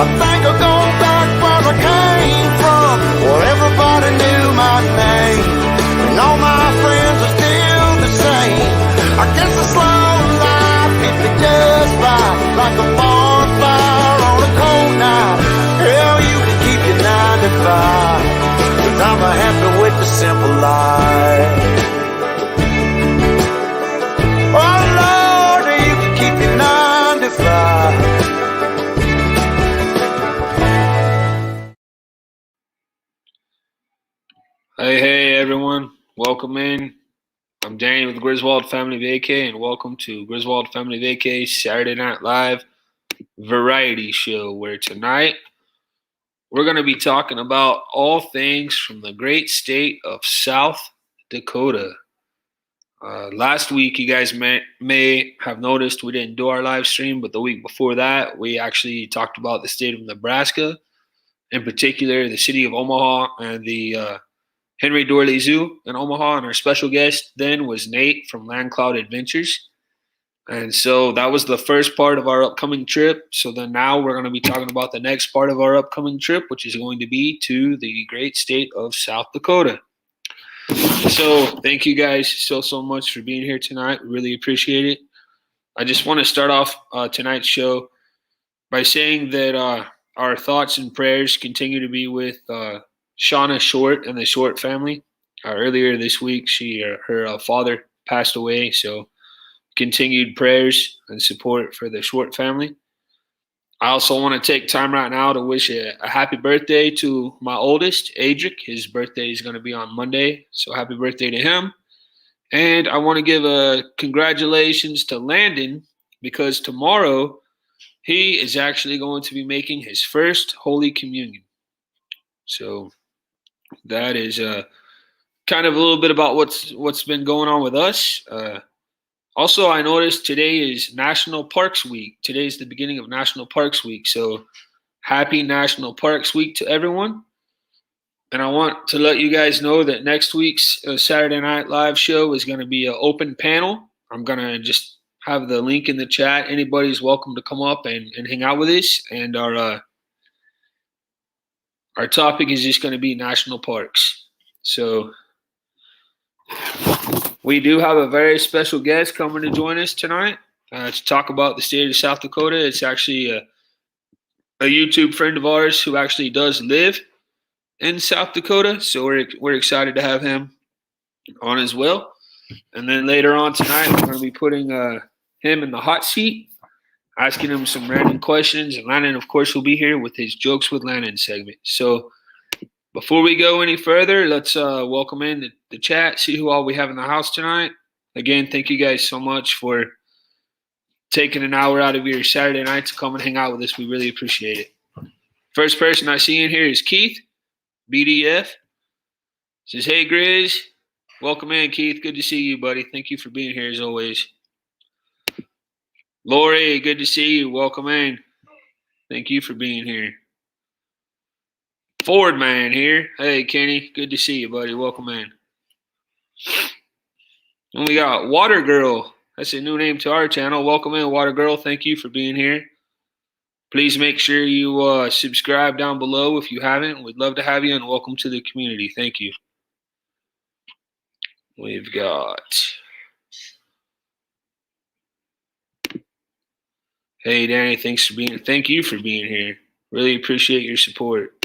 I think I'll go back where I came from, where everybody knew my name, and all my friends are still the same. I guess the slow life hit me just right, like a bonfire on a cold night. Hell, you can keep your 9 to 5, 'cause I'm happy with the simple life. Oh Lord, you can keep your 9 to 5. Hey everyone, welcome in. I'm Danny with Griswold Family Vacay, and welcome to Griswold Family Vacay's Saturday Night Live variety show, where tonight we're going to be talking about all things from the great state of South Dakota. Last week, you guys may have noticed we didn't do our live stream, but the week before that, we actually talked about the state of Nebraska, in particular the city of Omaha and the Henry Doorly Zoo in Omaha, and our special guest then was Nate from Land Cloud Adventures. And so that was the first part of our upcoming trip. So then now we're going to be talking about the next part of our upcoming trip, which is going to be to the great state of South Dakota. So thank you guys so much for being here tonight. We really appreciate it. I just want to start off tonight's show by saying that our thoughts and prayers continue to be with Shauna Short and the Short family. Earlier this week, her father passed away, so continued prayers and support for the Short family. I also want to take time right now to wish a happy birthday to my oldest, Adric. His birthday is going to be on Monday, so happy birthday to him. And I want to give a congratulations to Landon, because tomorrow he is actually going to be making his first Holy Communion. So that is kind of a little bit about what's been going on with us. Also, I noticed today is National Parks Week. Today is the beginning of National Parks Week. So happy National Parks Week to everyone. And I want to let you guys know that next week's Saturday Night Live show is going to be an open panel. I'm going to just have the link in the chat. Anybody's welcome to come up and hang out with us. And our topic is just going to be national parks. So we do have a very special guest coming to join us tonight to talk about the state of South Dakota. It's actually a YouTube friend of ours who actually does live in South Dakota. So we're excited to have him on as well. And then later on tonight, we're going to be putting him in the hot seat, asking him some random questions. And Lennon, of course, will be here with his Jokes with Lennon segment. So before we go any further, let's welcome in the chat, see who all we have in the house tonight. Again, thank you guys so much for taking an hour out of your Saturday night to come and hang out with us. We really appreciate it. First person I see in here is Keith, BDF. Says, hey, Grizz. Welcome in, Keith. Good to see you, buddy. Thank you for being here as always. Lori, good to see you. Welcome in. Thank you for being here. Ford Man here. Hey, Kenny. Good to see you, buddy. Welcome in. And we got Water Girl. That's a new name to our channel. Welcome in, Water Girl. Thank you for being here. Please make sure you subscribe down below if you haven't. We'd love to have you, and welcome to the community. Thank you. We've got... Hey, Danny. Thank you for being here. Really appreciate your support.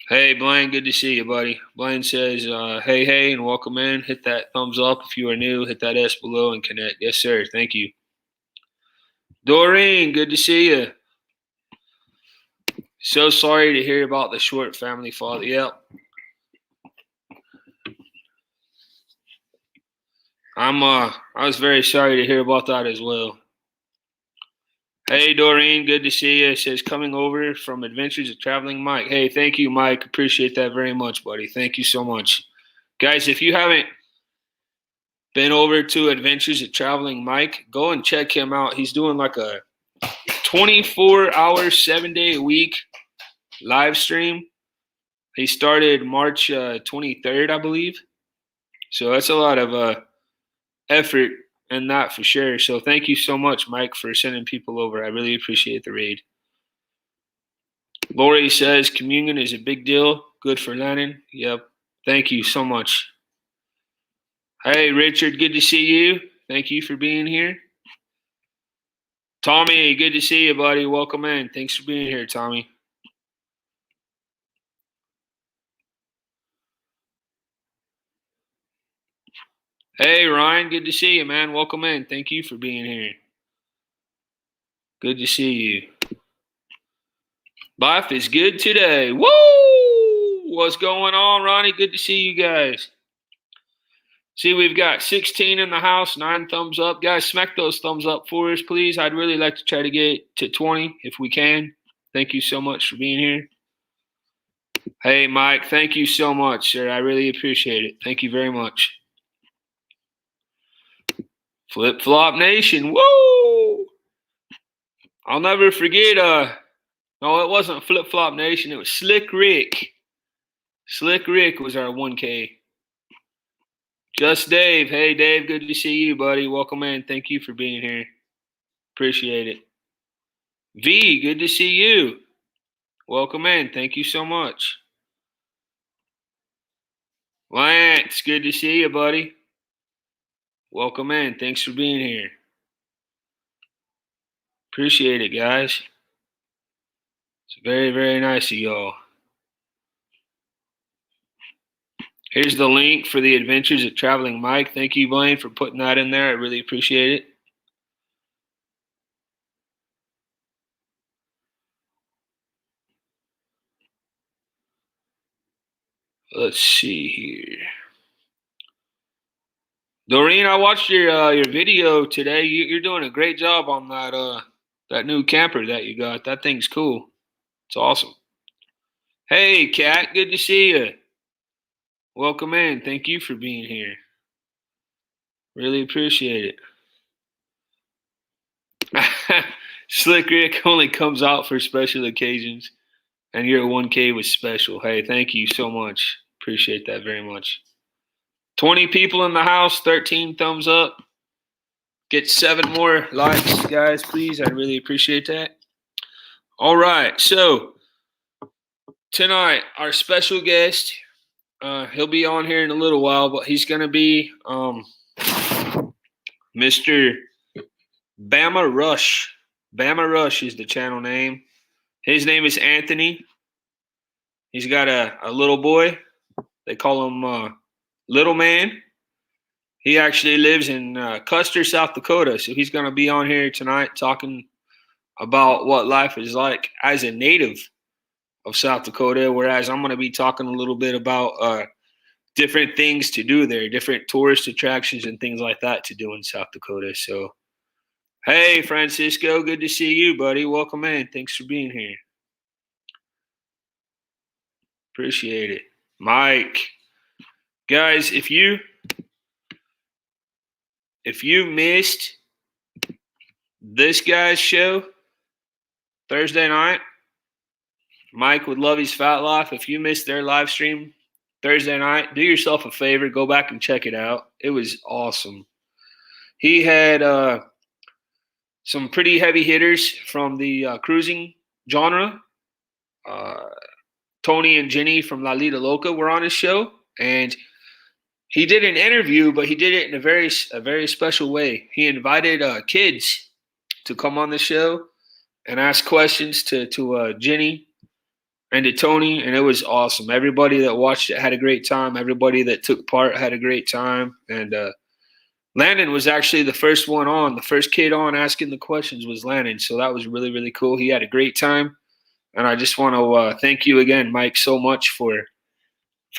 Hey, Blaine, good to see you, buddy. Blaine says, hey, and welcome in. Hit that thumbs up if you are new. Hit that S below and connect. Yes, sir. Thank you. Doreen, good to see you. So sorry to hear about the Short family father. Yep. I was very sorry to hear about that as well. Hey, Doreen, good to see you. It says, coming over from Adventures of Traveling Mike. Hey, thank you, Mike. Appreciate that very much, buddy. Thank you so much. Guys, if you haven't been over to Adventures of Traveling Mike, go and check him out. He's doing like a 24-hour, 7-day-a-week live stream. He started March 23rd, I believe. So that's a lot of effort in that for sure. So thank you so much, Mike, for sending people over. I really appreciate the raid. Lori says communion is a big deal. Good for Lennon. Yep. Thank you so much. Hey, Richard, good to see you. Thank you for being here. Tommy, good to see you, buddy. Welcome in. Thanks for being here, Tommy. Hey, Ryan, good to see you, man. Welcome in. Thank you for being here. Good to see you. Life is good today. Woo! What's going on, Ronnie? Good to see you guys. See, we've got 16 in the house, 9 thumbs up. Guys, smack those thumbs up for us, please. I'd really like to try to get to 20 if we can. Thank you so much for being here. Hey, Mike, thank you so much, sir. I really appreciate it. Thank you very much. Flip Flop Nation. Woo! I'll never forget, no, it wasn't Flip Flop Nation. It was Slick Rick. Slick Rick was our 1K. Just Dave. Hey, Dave, good to see you, buddy. Welcome in. Thank you for being here. Appreciate it. V, good to see you. Welcome in. Thank you so much. Lance, good to see you, buddy. Welcome in. Thanks for being here. Appreciate it, guys. It's very, very nice of y'all. Here's the link for the Adventures of Traveling Mike. Thank you, Blaine, for putting that in there. I really appreciate it. Let's see here. Doreen, I watched your video today. You're doing a great job on that new camper that you got. That thing's cool. It's awesome. Hey, Kat, good to see you. Welcome in. Thank you for being here. Really appreciate it. Slick Rick only comes out for special occasions, and your 1K was special. Hey, thank you so much. Appreciate that very much. 20 people in the house, 13 thumbs up. Get 7 more likes, guys, please. I really appreciate that. All right, so tonight, our special guest, he'll be on here in a little while, but he's going to be Mr. BamaRush. BamaRush is the channel name. His name is Anthony. He's got a little boy. They call him Little Man. He actually lives in Custer, South Dakota. So he's going to be on here tonight talking about what life is like as a native of South Dakota, whereas I'm going to be talking a little bit about different things to do there, different tourist attractions and things like that to do in South Dakota. So, hey, Francisco, good to see you, buddy. Welcome in. Thanks for being here. Appreciate it. Mike. Guys, if you missed this guy's show Thursday night, Mike with Lovey's Fat Life, if you missed their live stream Thursday night, do yourself a favor, go back and check it out. It was awesome. He had some pretty heavy hitters from the cruising genre. Tony and Jenny from La Lita Loca were on his show, and he did an interview, but he did it in a very special way. He invited kids to come on the show and ask questions to Jenny and to Tony, and it was awesome. Everybody that watched it had a great time. Everybody that took part had a great time. And Lennon was actually the first one on. The first kid on asking the questions was Lennon, so that was really, really cool. He had a great time, and I just want to thank you again, Mike, so much for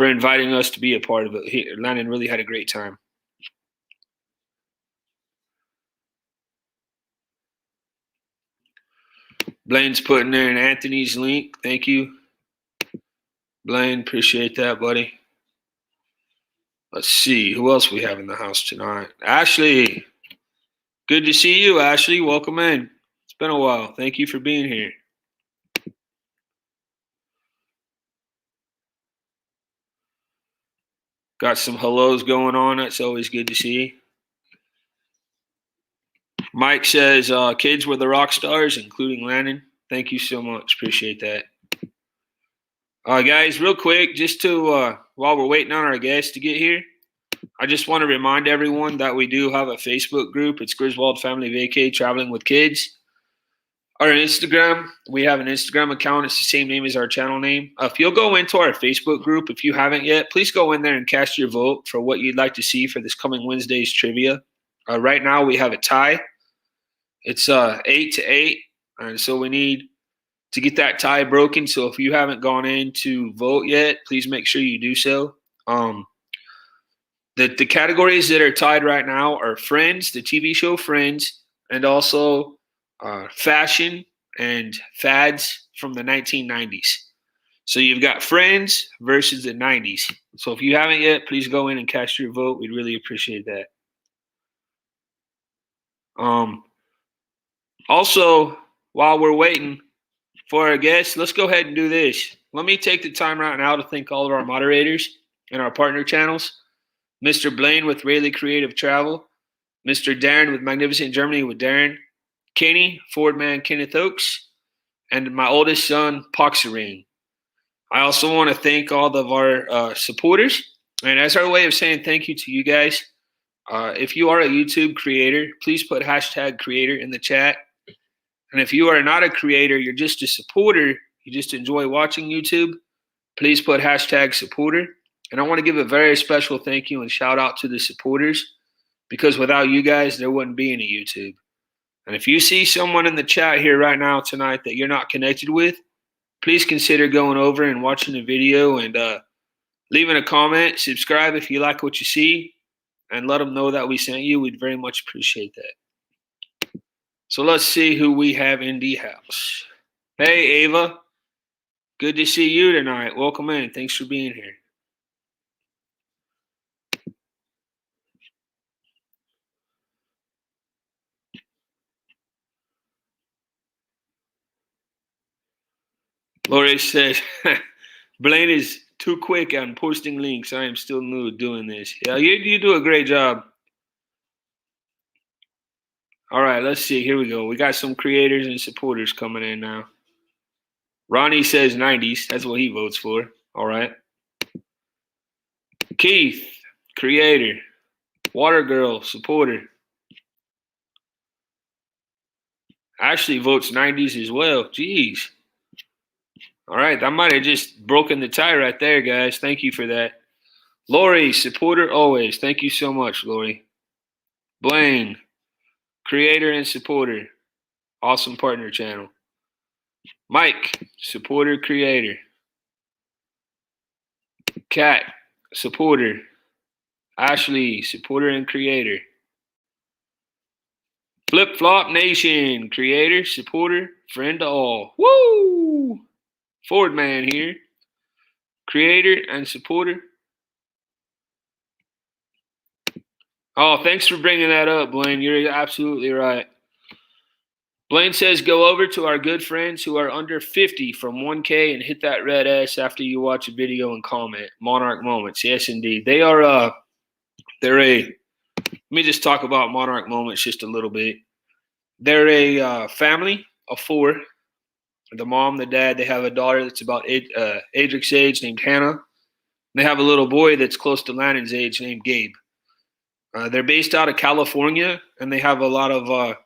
inviting us to be a part of it. Lennon really had a great time. Blaine's putting there in Anthony's link. Thank you, Blaine. Appreciate that, buddy. Let's see. Who else we have in the house tonight? Ashley. Good to see you, Ashley. Welcome in. It's been a while. Thank you for being here. Got some hellos going on. That's always good to see. Mike says, kids were the rock stars, including Lennon. Thank you so much. Appreciate that. Guys, real quick, just to while we're waiting on our guests to get here, I just want to remind everyone that we do have a Facebook group. It's Griswold Family Vacay Traveling with Kids. Our Instagram, we have an Instagram account. It's the same name as our channel name. If you'll go into our Facebook group, if you haven't yet, please go in there and cast your vote for what you'd like to see for this coming Wednesday's trivia. Right now, we have a tie. It's 8-8, and so we need to get that tie broken. So if you haven't gone in to vote yet, please make sure you do so. The categories that are tied right now are Friends, the TV show Friends, and also fashion and fads from the 1990s. So you've got Friends versus the 90s. So if you haven't yet, please go in and cast your vote. We'd really appreciate that. Also, while we're waiting for our guests, let's go ahead and do this. Let me take the time right now to thank all of our moderators and our partner channels. Mr. Blaine with Rayleigh Creative Travel, Mr. Darren with Magnificent Germany with Darren, Kenny, Fordman Kenneth Oaks, and my oldest son, Poxering. I also want to thank all of our supporters. And as our way of saying thank you to you guys, if you are a YouTube creator, please put hashtag creator in the chat. And if you are not a creator, you're just a supporter, you just enjoy watching YouTube, please put hashtag supporter. And I want to give a very special thank you and shout out to the supporters, because without you guys, there wouldn't be any YouTube. And if you see someone in the chat here right now tonight that you're not connected with, please consider going over and watching the video and leaving a comment, subscribe if you like what you see, and let them know that we sent you. We'd very much appreciate that. So let's see who we have in the house. Hey, Ava. Good to see you tonight. Welcome in. Thanks for being here. Lori says, Blaine is too quick on posting links. I am still new doing this. Yeah, you do a great job. All right, let's see. Here we go. We got some creators and supporters coming in now. Ronnie says 90s. That's what he votes for. All right. Keith, creator. Water Girl, supporter. Ashley votes 90s as well. Jeez. All right, I might have just broken the tie right there, guys. Thank you for that. Lori, supporter always. Thank you so much, Lori. Blaine, creator and supporter. Awesome partner channel. Mike, supporter, creator. Kat, supporter. Ashley, supporter and creator. Flip Flop Nation, creator, supporter, friend to all. Woo! Ford Man here, creator and supporter. Oh, thanks for bringing that up, Blaine. You're absolutely right. Blaine says go over to our good friends who are under 50 from 1K and hit that red S after you watch a video and comment. Monarch Moments. Yes, indeed. They are, let me just talk about Monarch Moments just a little bit. They're a family of 4. The mom, the dad, they have a daughter that's about Adric's age named Hannah. They have a little boy that's close to Lannon's age named Gabe. They're based out of California, and they have a lot of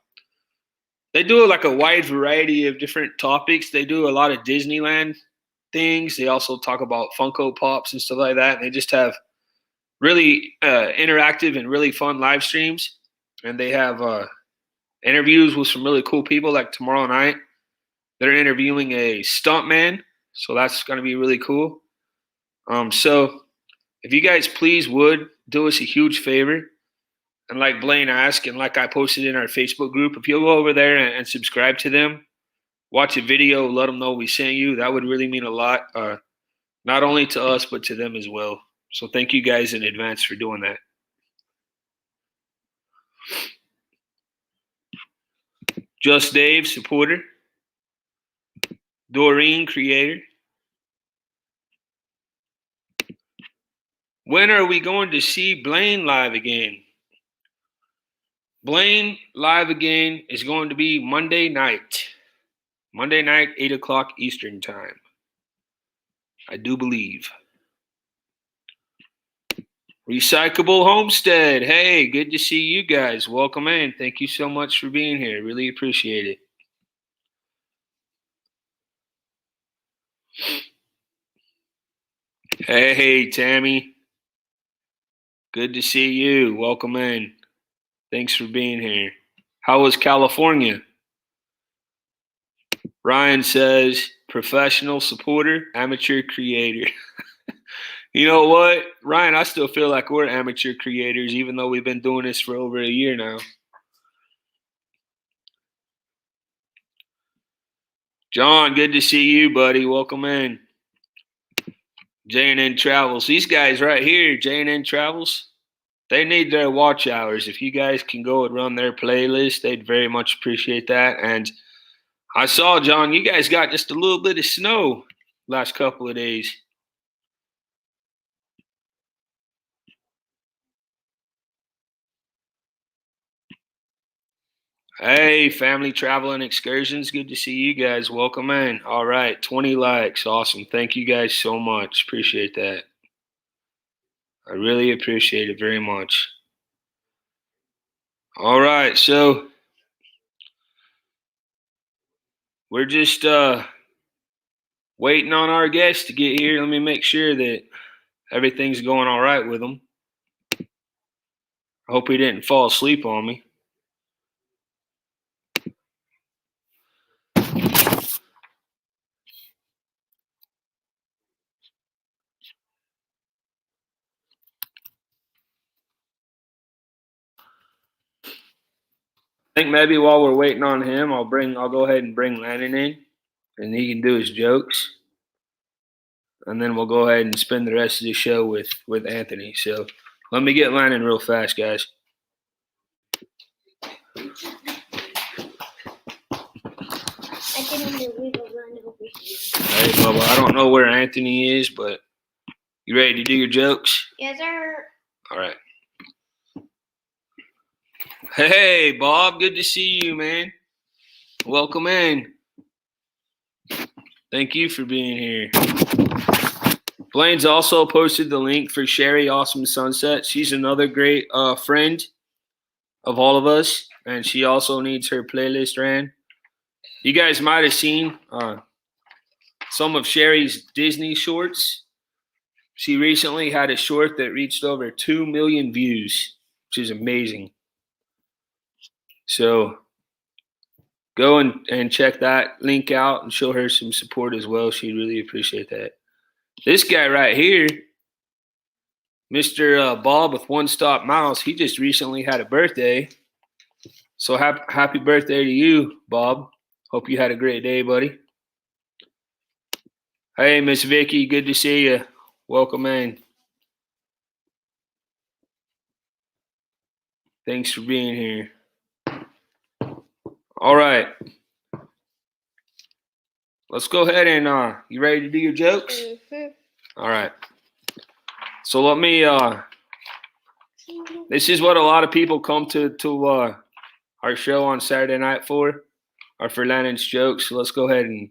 they do like a wide variety of different topics. They do a lot of Disneyland things. They also talk about Funko Pops and stuff like that. And they just have really interactive and really fun live streams. And they have interviews with some really cool people. Like tomorrow night, they're interviewing a stuntman. So that's going to be really cool. So if you guys please would do us a huge favor, and like Blaine asked, and like I posted in our Facebook group, if you'll go over there and subscribe to them, watch a video, let them know we sent you, that would really mean a lot, not only to us, but to them as well. So thank you guys in advance for doing that. Just Dave, supporter. Doreen, creator. When are we going to see Blaine live again? Blaine live again is going to be Monday night. Monday night, 8 o'clock Eastern time. I do believe. Recyclable Homestead. Hey, good to see you guys. Welcome in. Thank you so much for being here. Really appreciate it. Hey, Tammy. Good to see you. Welcome in. Thanks for being here. How was California? Ryan says, professional supporter, amateur creator. You know what, Ryan, I still feel like we're amateur creators, even though we've been doing this for over a year now. John, good to see you, buddy. Welcome in. J&N Travels. These guys right here, J&N Travels, they need their watch hours. If you guys can go and run their playlist, they'd very much appreciate that. And I saw, John, you guys got just a little bit of snow last couple of days. Hey, family travel and excursions. Good to see you guys. Welcome in. All right, 20 likes. Awesome. Thank you guys so much. Appreciate that. I really appreciate it very much. All right, so we're just waiting on our guests to get here. Let me make sure that everything's going all right with them. I hope he didn't fall asleep on me. I think maybe while we're waiting on him, I'll go ahead and bring Lennon in, and he can do his jokes. And then we'll go ahead and spend the rest of the show with Anthony. So let me get Lennon real fast, guys. I didn't know we were running over here. Hey, Bubba, I don't know where Anthony is, but you ready to do your jokes? Yes, sir. All right. Hey, Bob, good to see you, man. Welcome in. Thank you for being here. Blaine's also posted the link for Sherry Awesome Sunset. She's another great friend of all of us, and she also needs her playlist ran. You guys might have seen some of Sherry's Disney shorts. She recently had a short that reached over 2 million views, which is amazing. So go and check that link out and show her some support as well. She'd really appreciate that. This guy right here, Mr. Bob with One Stop Mouse, he just recently had a birthday. So happy birthday to you, Bob. Hope you had a great day, buddy. Hey, Miss Vicky, good to see you. Welcome in. Thanks for being here. All right. Let's go ahead and you ready to do your jokes? Mm-hmm. All right. So let me this is what a lot of people come to our show on Saturday night for Lennon's jokes. So let's go ahead and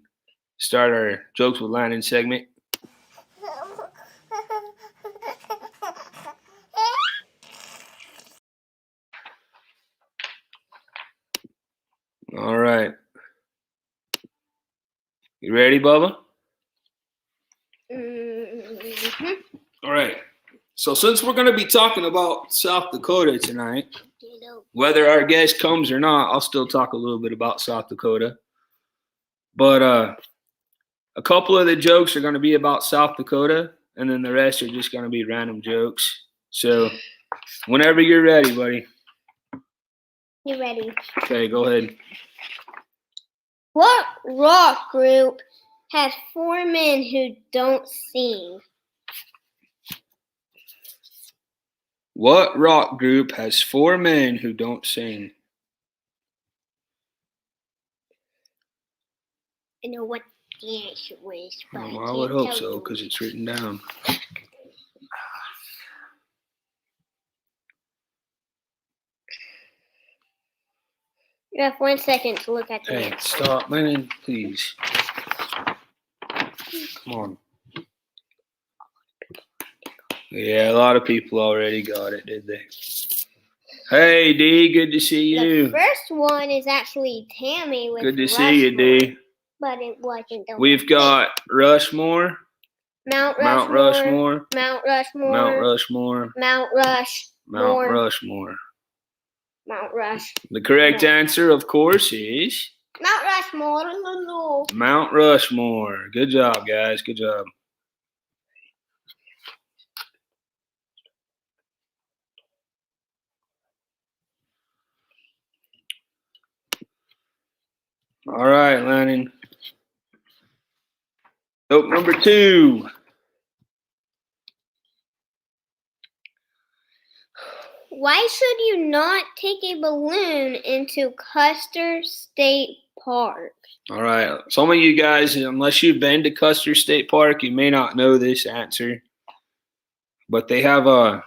start our jokes with Lennon segment. All right. You ready, Bubba? Mm-hmm. All right. So since we're going to be talking about South Dakota tonight, whether our guest comes or not, I'll still talk a little bit about South Dakota. But a couple of the jokes are going to be about South Dakota, and then the rest are just going to be random jokes. So whenever you're ready, buddy. You ready? Okay, go ahead. What rock group has 4 men who don't sing? What rock group has 4 men who don't sing? I know what the answer is, but I would hope so, because it's written down. You have 1 second to look at the Hey, answer. stop, Lennon, please. Come on. Yeah, a lot of people already got it, did they? Hey, D, good to see you. The first one is actually Tammy with Good to Rushmore, see you, D. but it wasn't the We've got Rushmore, Mount Mount Rushmore, Rushmore, Mount Rushmore, Mount Rushmore, Mount Rush, Mount Rushmore. Mount Rush. The correct answer, of course, is Mount Rushmore. Mount Rushmore. Good job, guys. Good job. All right, Lennon. Nope, number 2. Why should you not take a balloon into Custer State Park? All right. Some of you guys, unless you've been to Custer State Park, you may not know this answer. But they have a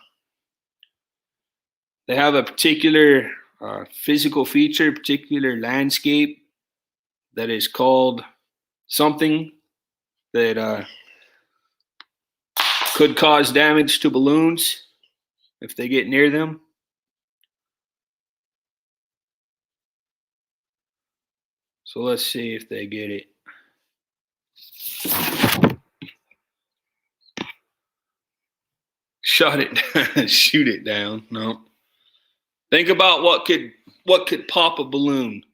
particular physical feature, particular landscape that is called something that could cause damage to balloons if they get near them. So let's see if they get it. Shut it. Shoot it down. No. Think about what could pop a balloon.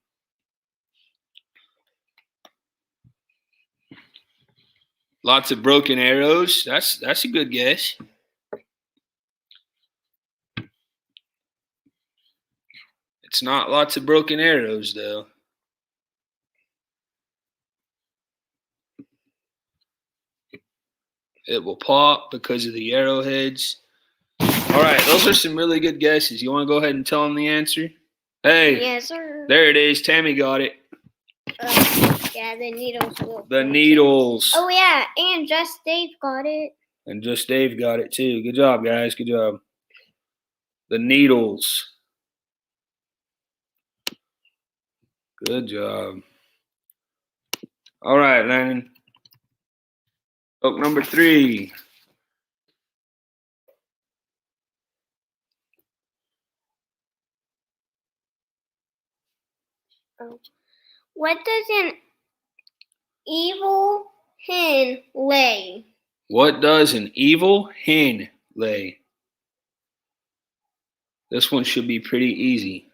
Lots of broken arrows. That's a good guess. It's not lots of broken arrows though. It will pop because of the arrowheads. All right, those are some really good guesses. You want to go ahead and tell them the answer? Hey, Yes, sir. there it is. Tammy got it. Yeah, the needles. The needles. Oh, yeah, and Just Dave got it. And Just Dave got it too. Good job, guys. Good job. The needles. Good job. All right, Lennon. Book number 3. What does an evil hen lay? What does an evil hen lay? This one should be pretty easy.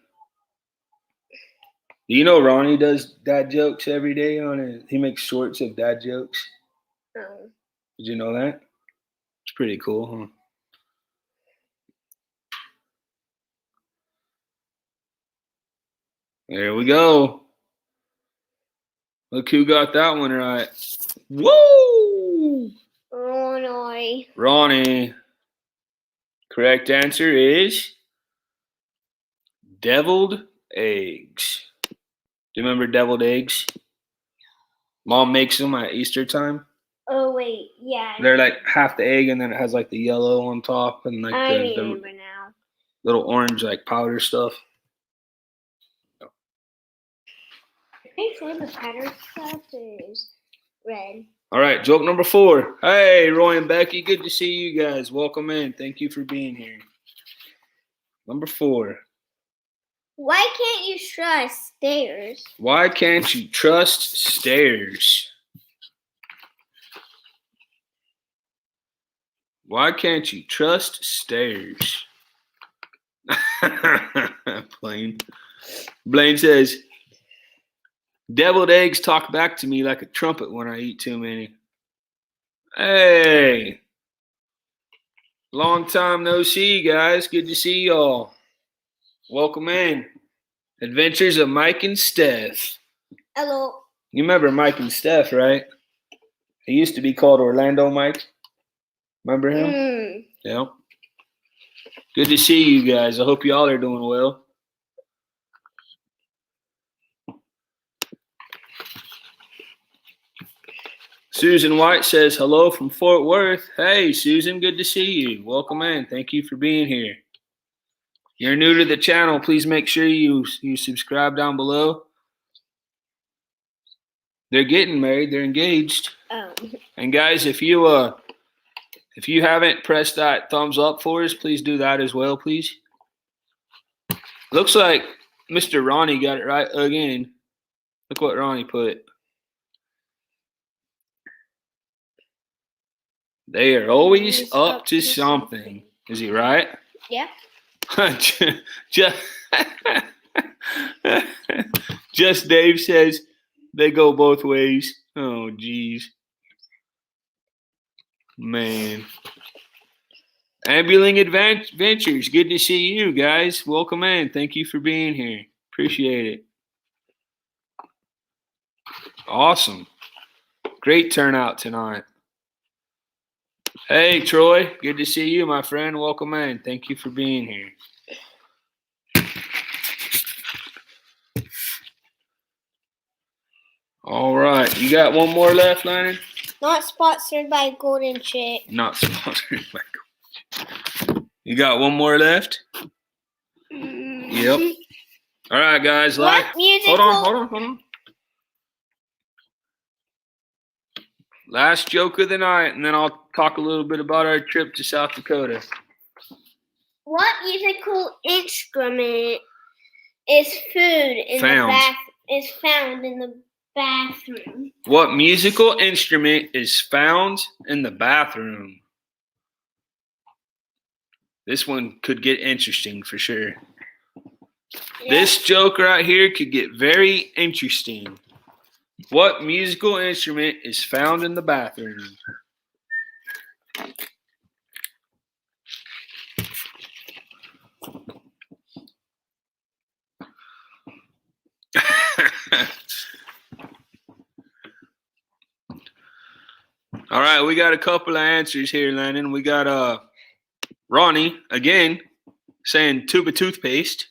Do you know Ronnie does dad jokes every day on it? He makes shorts of dad jokes. Oh. Did you know that? It's pretty cool, huh? There we go. Look who got that one right. Woo! Ronnie. Correct answer is deviled eggs. Do you remember deviled eggs? Mom makes them at Easter time. Oh, wait, yeah. They're like half the egg and then it has like the yellow on top and like I the remember now. little orange like powder stuff. I think the powder stuff is red. All right, joke number 4. Hey, Roy and Becky, good to see you guys. Welcome in. Thank you for being here. Number 4. Why can't you trust stairs? Why can't you trust stairs? Why can't you trust stairs? Blaine says, deviled eggs talk back to me like a trumpet when I eat too many. Hey, long time no see, guys. Good to see y'all. Welcome in. Adventures of Mike and Steph. Hello. You remember Mike and Steph, right? He used to be called Orlando Mike. Remember him? Yeah. Good to see you guys. I hope y'all are doing well. Susan White says, hello from Fort Worth. Hey, Susan, good to see you. Welcome in. Thank you for being here. You're new to the channel. Please make sure you subscribe down below. They're getting married. They're engaged. Oh. And guys, if you If you haven't pressed that thumbs up for us, please do that as well, please. Looks like Mr. Ronnie got it right again. Look what Ronnie put. They are always up to something. Is he right? Yeah. Just Dave says they go both ways. Oh, geez. Man. Ambling Adventures. Good to see you guys. Welcome in. Thank you for being here. Appreciate it. Awesome. Great turnout tonight. Hey, Troy. Good to see you, my friend. Welcome in. Thank you for being here. All right. You got one more left, Lennon? Not sponsored by Golden Chick. Not sponsored by Golden. You got one more left? Yep. All right, guys. What musical? Hold on. Last joke of the night, and then I'll talk a little bit about our trip to South Dakota. What musical instrument is found in the bathroom? What musical instrument is found in the bathroom? This one could get interesting for sure. Yeah. This joke right here could get very interesting. What musical instrument is found in the bathroom? All right, we got a couple of answers here, Lennon. We got Ronnie again saying tube of toothpaste.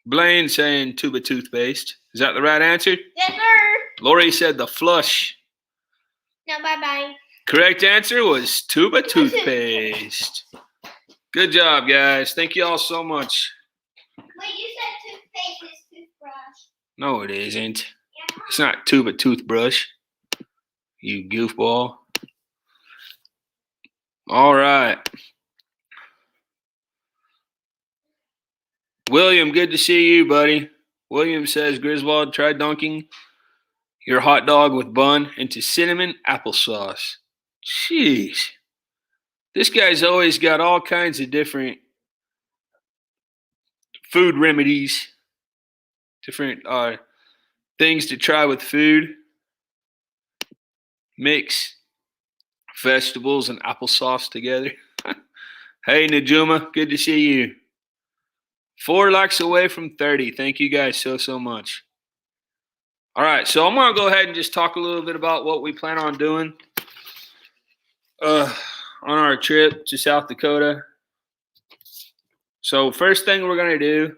Blaine saying tube of toothpaste. Is that the right answer? Yes, sir. Lori said the flush. No, bye-bye. Correct answer was tube of toothpaste. Good job, guys. Thank you all so much. Wait, you said toothpaste is toothbrush. No, it isn't. Yeah. It's not tube of toothbrush. You goofball. All right. William, good to see you, buddy. William says, Griswold, try dunking your hot dog with bun into cinnamon applesauce. Jeez. This guy's always got all kinds of different food remedies, different things to try with food. Mix vegetables and applesauce together. Hey, Najuma, good to see you. 4 likes away from 30. Thank you guys so much. All right, so I'm going to go ahead and just talk a little bit about what we plan on doing on our trip to South Dakota. So first thing we're going to do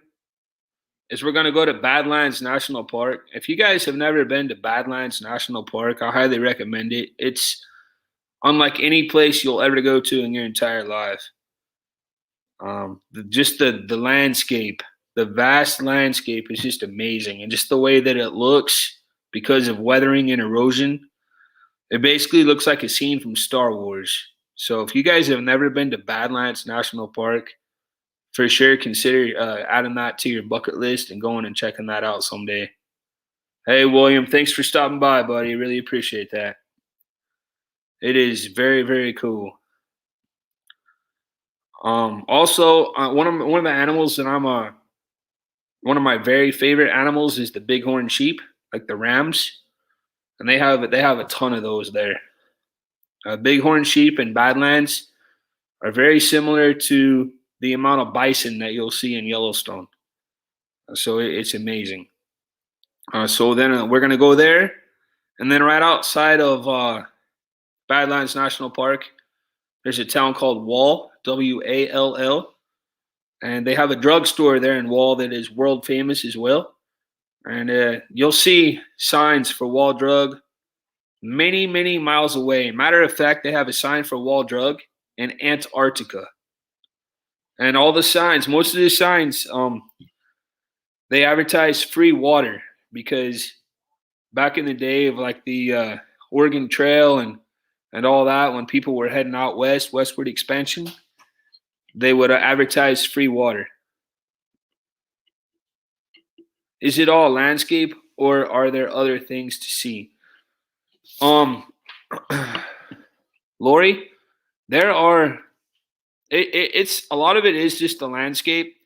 is we're going to go to Badlands National Park. If you guys have never been to Badlands National Park, I highly recommend it. It's unlike any place you'll ever go to in your entire life. Just the landscape, the vast landscape is just amazing. And just the way that it looks because of weathering and erosion, it basically looks like a scene from Star Wars. So if you guys have never been to Badlands National Park, for sure consider adding that to your bucket list and going and checking that out someday. Hey, William, thanks for stopping by, buddy. Really appreciate that. It is very, very cool. Also, one of the animals that one of my very favorite animals is the bighorn sheep, like the rams, and they have a ton of those there. Bighorn sheep in Badlands are very similar to the amount of bison that you'll see in Yellowstone. So it's amazing. So then we're gonna go there, and then right outside of Badlands National Park, there's a town called Wall, W-A-L-L, and they have a drugstore there in Wall that is world famous as well. And you'll see signs for Wall Drug many, many miles away. Matter of fact, they have a sign for Wall Drug in Antarctica. And all the signs, most of the signs, they advertise free water because back in the day of like the Oregon Trail and and all that, when people were heading out westward expansion, they would advertise free water. Is it all landscape, or are there other things to see? Lori, there are. It's a lot of it is just the landscape,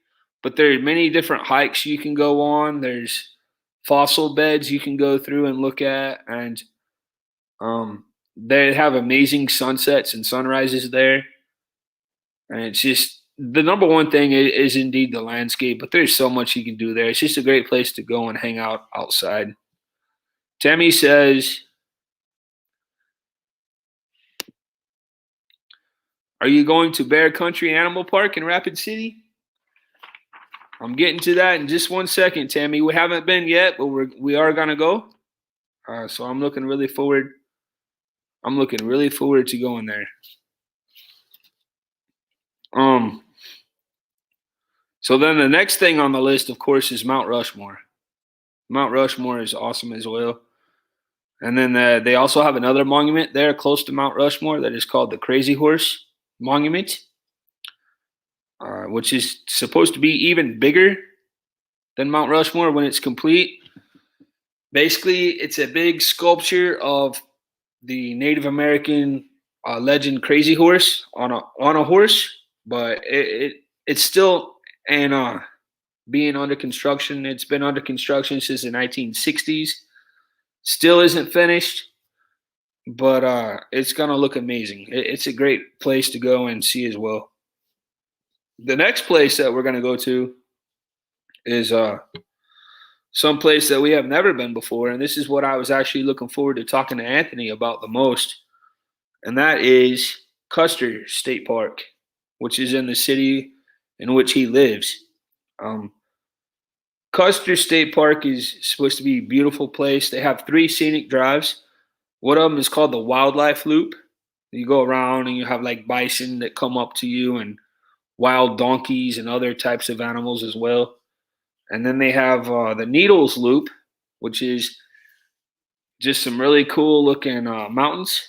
but there are many different hikes you can go on. There's fossil beds you can go through and look at, and they have amazing sunsets and sunrises there. And it's just the number one thing is indeed the landscape, but there's so much you can do there. It's just a great place to go and hang out outside. Tammy says, are you going to Bear Country Animal Park in Rapid City? I'm getting to that in just 1 second, Tammy. We haven't been yet, but we are gonna go. So I'm looking really forward. I'm looking really forward to going there. So then the next thing on the list, of course, is Mount Rushmore. Mount Rushmore is awesome as well. And then they also have another monument there close to Mount Rushmore that is called the Crazy Horse Monument, which is supposed to be even bigger than Mount Rushmore when it's complete. Basically, it's a big sculpture of the Native American legend Crazy Horse on a horse, but it's still being under construction. It's been under construction since the 1960s. Still isn't finished, but it's gonna look amazing. It's a great place to go and see as well. The next place that we're gonna go to is some place that we have never been before, and this is what I was actually looking forward to talking to Anthony about the most, and that is Custer State Park, which is in the city in which he lives. Custer State Park is supposed to be a beautiful place. They have 3 scenic drives. One of them is called the Wildlife Loop. You go around and you have like bison that come up to you, and wild donkeys and other types of animals as well. And then they have the Needles Loop, which is just some really cool looking mountains.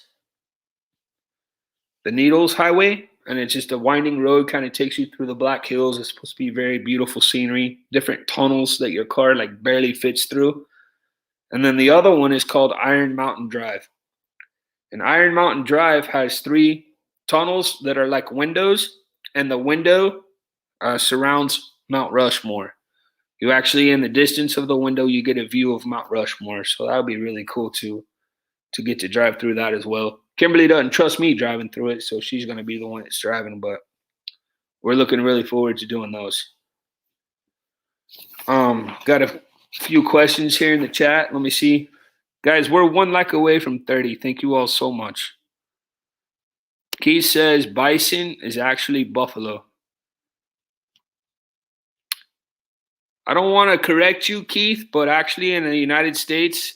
The Needles Highway, and it's just a winding road, kind of takes you through the Black Hills. It's supposed to be very beautiful scenery, different tunnels that your car like barely fits through. And then the other one is called Iron Mountain Drive. And Iron Mountain Drive has 3 tunnels that are like windows, and the window surrounds Mount Rushmore. You actually, in the distance of the window, you get a view of Mount Rushmore. So that would be really cool to get to drive through that as well. Kimberly doesn't trust me driving through it, so she's going to be the one that's driving, but we're looking really forward to doing those. Got a few questions here in the chat. Let me see. Guys, we're 1 like away from 30. Thank you all so much. Keith says bison is actually buffalo. I don't want to correct you, Keith, but actually in the United States,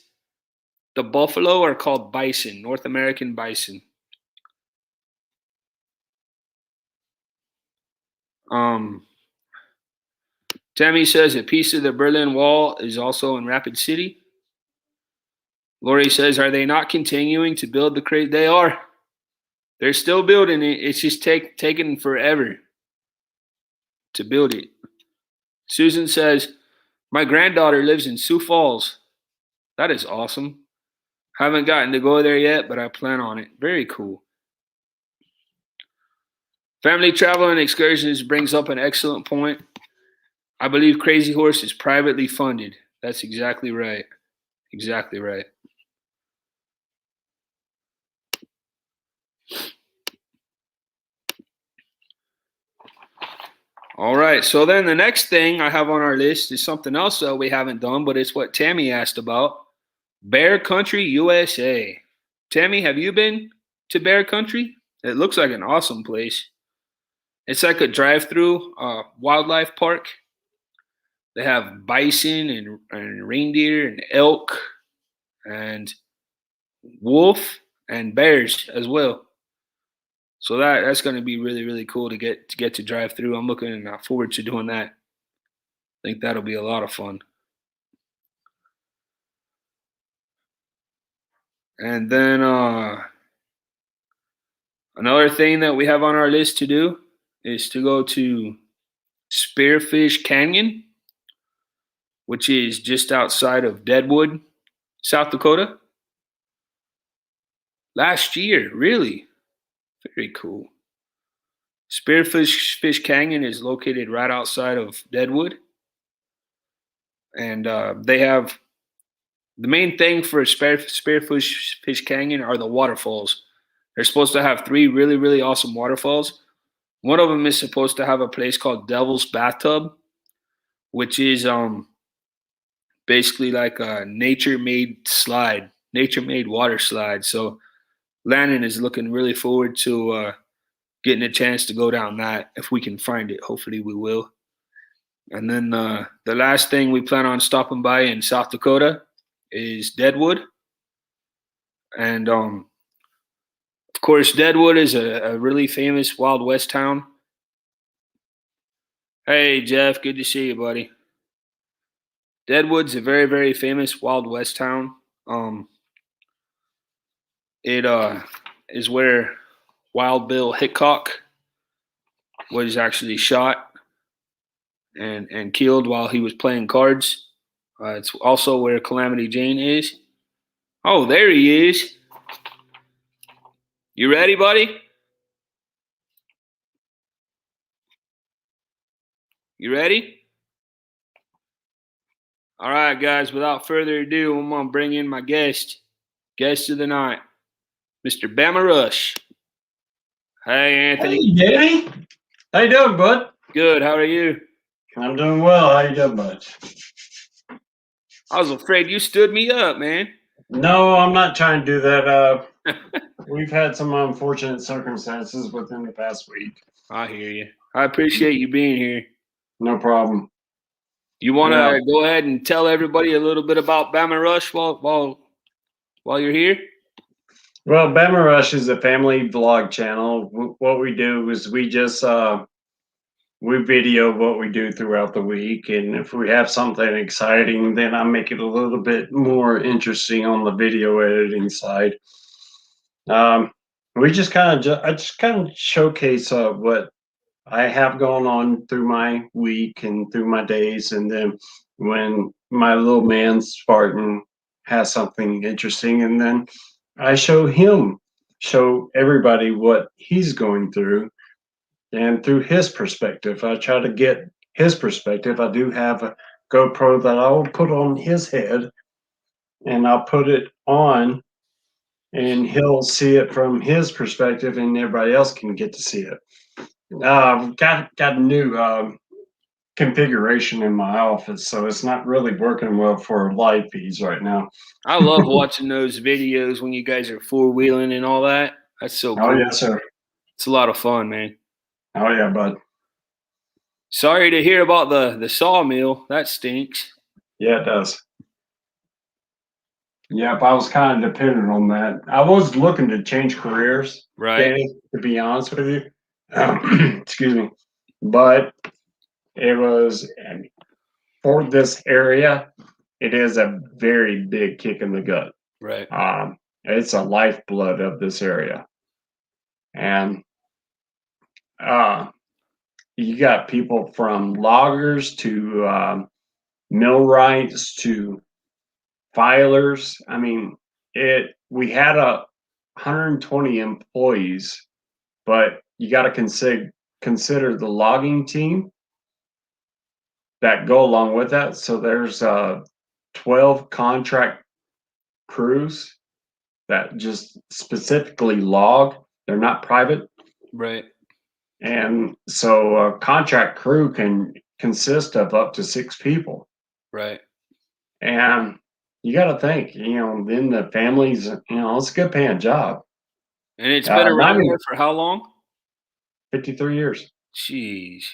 the buffalo are called bison, North American bison. Tammy says a piece of the Berlin Wall is also in Rapid City. Lori says, are they not continuing to build the crate? They are. They're still building it. It's just taking forever to build it. Susan says, my granddaughter lives in Sioux Falls. That is awesome. Haven't gotten to go there yet, but I plan on it. Very cool. Family travel and excursions brings up an excellent point. I believe Crazy Horse is privately funded. That's exactly right. Exactly right. All right, so then the next thing I have on our list is something else that we haven't done, but it's what Tammy asked about. Bear Country, USA. Tammy, have you been to Bear Country? It looks like an awesome place. It's like a drive-through wildlife park. They have bison and reindeer and elk and wolf and bears as well. So that's going to be really, really cool to get to drive through. I'm looking forward to doing that. I think that'll be a lot of fun. And then Another thing that we have on our list to do is to go to Spearfish Canyon, which is just outside of Deadwood, South Dakota. Last year, really. Very cool. Spearfish Canyon is located right outside of Deadwood. And they have the main thing for Spearfish Canyon are the waterfalls. They're supposed to have 3 really, really awesome waterfalls. One of them is supposed to have a place called Devil's Bathtub, which is basically like a nature-made water slide. So Lennon is looking really forward to getting a chance to go down that if we can find it. Hopefully we will. And then the last thing we plan on stopping by in South Dakota is Deadwood. And of course, Deadwood is a really famous Wild West town. Hey, Jeff, good to see you, buddy. Deadwood's a very, very famous Wild West town. It is where Wild Bill Hickok was actually shot and killed while he was playing cards. It's also where Calamity Jane is. Oh, there he is. You ready, buddy? You ready? All right, guys, without further ado, I'm going to bring in my guest of the night, Mr. BamaRush. Hey, Anthony. Hey, Danny. How you doing, bud? Good. How are you? I'm doing well. How you doing, bud? I was afraid you stood me up, man. No, I'm not trying to do that. We've had some unfortunate circumstances within the past week. I hear you. I appreciate you being here. No problem. You want to go ahead and tell everybody a little bit about BamaRush while you're here? Well, BamaRush is a family vlog channel. What we do is we just we video what we do throughout the week, and if we have something exciting, then I make it a little bit more interesting on the video editing side. We just kind of showcase what I have going on through my week and through my days, and then when my little man Spartan has something interesting, and then I show everybody what he's going through, and through his perspective. I try to get his perspective. I do have a GoPro that I will put on his head, and I'll put it on, and he'll see it from his perspective, and everybody else can get to see it. I've got a new configuration in my office, so it's not really working well for live feeds right now. I love watching those videos when you guys are four-wheeling and all that. That's so cool. Oh, yes, sir. It's a lot of fun, man. Oh, yeah, bud. Sorry to hear about the sawmill. That stinks. Yeah, it does. Yep, I was kind of dependent on that. I was looking to change careers, Right. Danny, to be honest with you. Excuse me. But it was, for this area, it is a very big kick in the gut. Right. It's a lifeblood of this area. And you got people from loggers to millwrights to filers. I mean, we had 120 employees, but you got to consider the logging team that go along with that. So there's 12 contract crews that just specifically log. They're not private. Right. And so a contract crew can consist of up to 6 people. Right. And you got to think, then the families, it's a good paying job. And it's been around here for how long? 53 years. Jeez.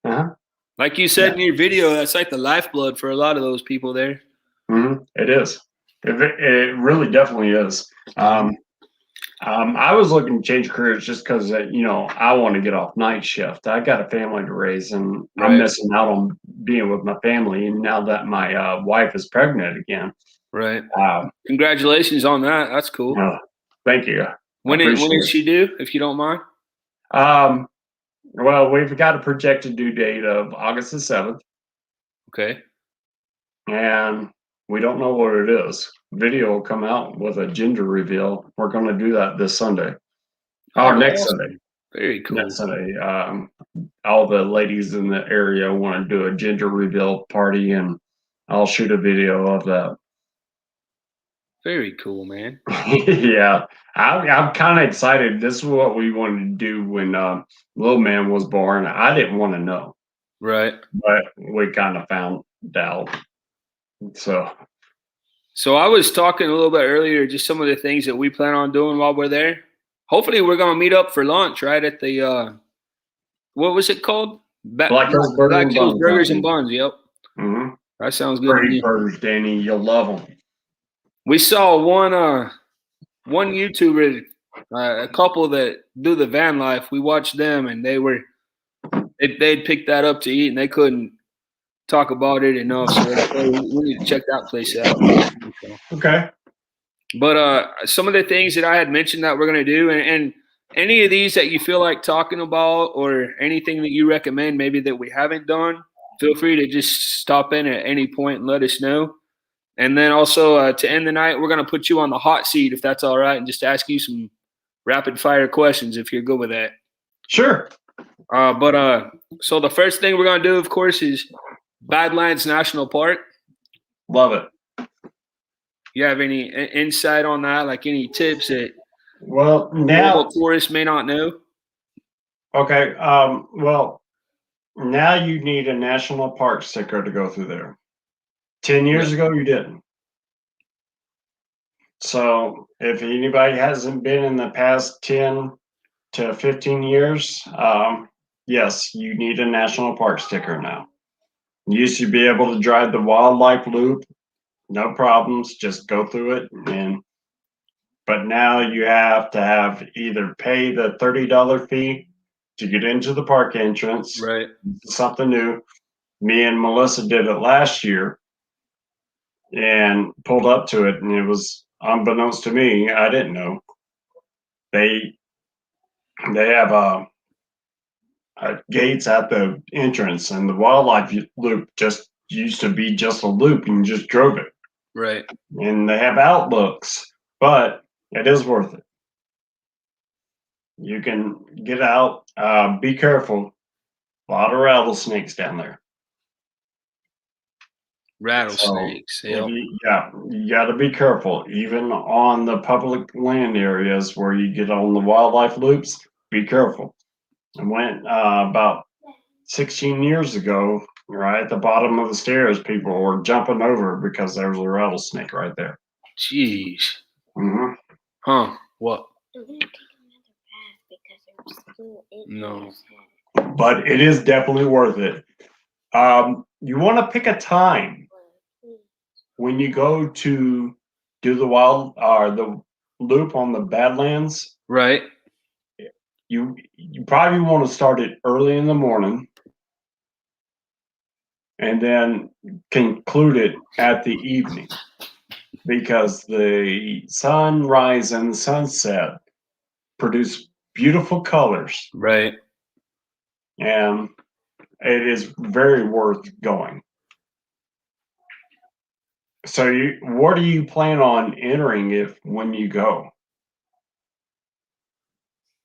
Uh-huh. Like you said in your video, that's like the lifeblood for a lot of those people there. Mm-hmm. It is. It really definitely is. I was looking to change careers just because, I want to get off night shift. I got a family to raise, and Right. I'm missing out on being with my family. And now that my wife is pregnant again. Right. Congratulations on that. That's cool. Thank you. When is she due, if you don't mind? Well, we've got a projected due date of August the 7th, Okay. and we don't know what it is. Video will come out with a gender reveal. We're going to do that this Sunday. Next awesome. Sunday. Very cool. Next Sunday. All the ladies in the area want to do a gender reveal party, and I'll shoot a video of that. Very cool, man. Yeah, I'm kind of excited. This is what we wanted to do when little man was born. I didn't want to know, Right. but we kind of found out. So I was talking a little bit earlier, just some of the things that we plan on doing while we're there. Hopefully, we're gonna meet up for lunch, right at the what was it called? Black Hills Burgers and Buns. Yep. Mm-hmm. That sounds good to Great me. burgers, Danny. You'll love them. We saw one YouTuber, a couple that do the van life. We watched them, and they'd picked that up to eat, and they couldn't talk about it enough. So like, hey, we need to check that place out. Okay. But some of the things that I had mentioned that we're gonna do, and any of these that you feel like talking about, or anything that you recommend, maybe that we haven't done, feel free to just stop in at any point and let us know. And then also to end the night, we're going to put you on the hot seat, if that's all right, and just ask you some rapid fire questions if you're good with that. Sure. So the first thing we're going to do, of course, is Badlands National Park. Love it. You have any insight on that? Like any tips that Well, now tourists may not know? Okay. Well, now you need a national park sticker to go through there. 10 years ago, you didn't. So if anybody hasn't been in the past 10 to 15 years, yes, you need a national park sticker now. You used to be able to drive the wildlife loop, no problems, just go through it. But now you have to have either pay the $30 fee to get into the park entrance. Right. Something new. Me and Melissa did it last year and pulled up to it, and it was unbeknownst to me. I didn't know. They have gates at the entrance, and the wildlife loop just used to be just a loop, and you just drove it. Right. And they have outlooks, but it is worth it. You can get out. Be careful. A lot of rattlesnakes down there. Rattlesnakes. So, you got to be careful. Even on the public land areas where you get on the wildlife loops, be careful. I went about 16 years ago, right at the bottom of the stairs, people were jumping over because there was a rattlesnake right there. Jeez. Mm-hmm. Huh. What? No. But it is definitely worth it. You want to pick a time when you go to do the loop on the Badlands. Right. You probably want to start it early in the morning and then conclude it at the evening, because the sunrise and the sunset produce beautiful colors. Right. And it is very worth going. So what do you plan on entering when you go?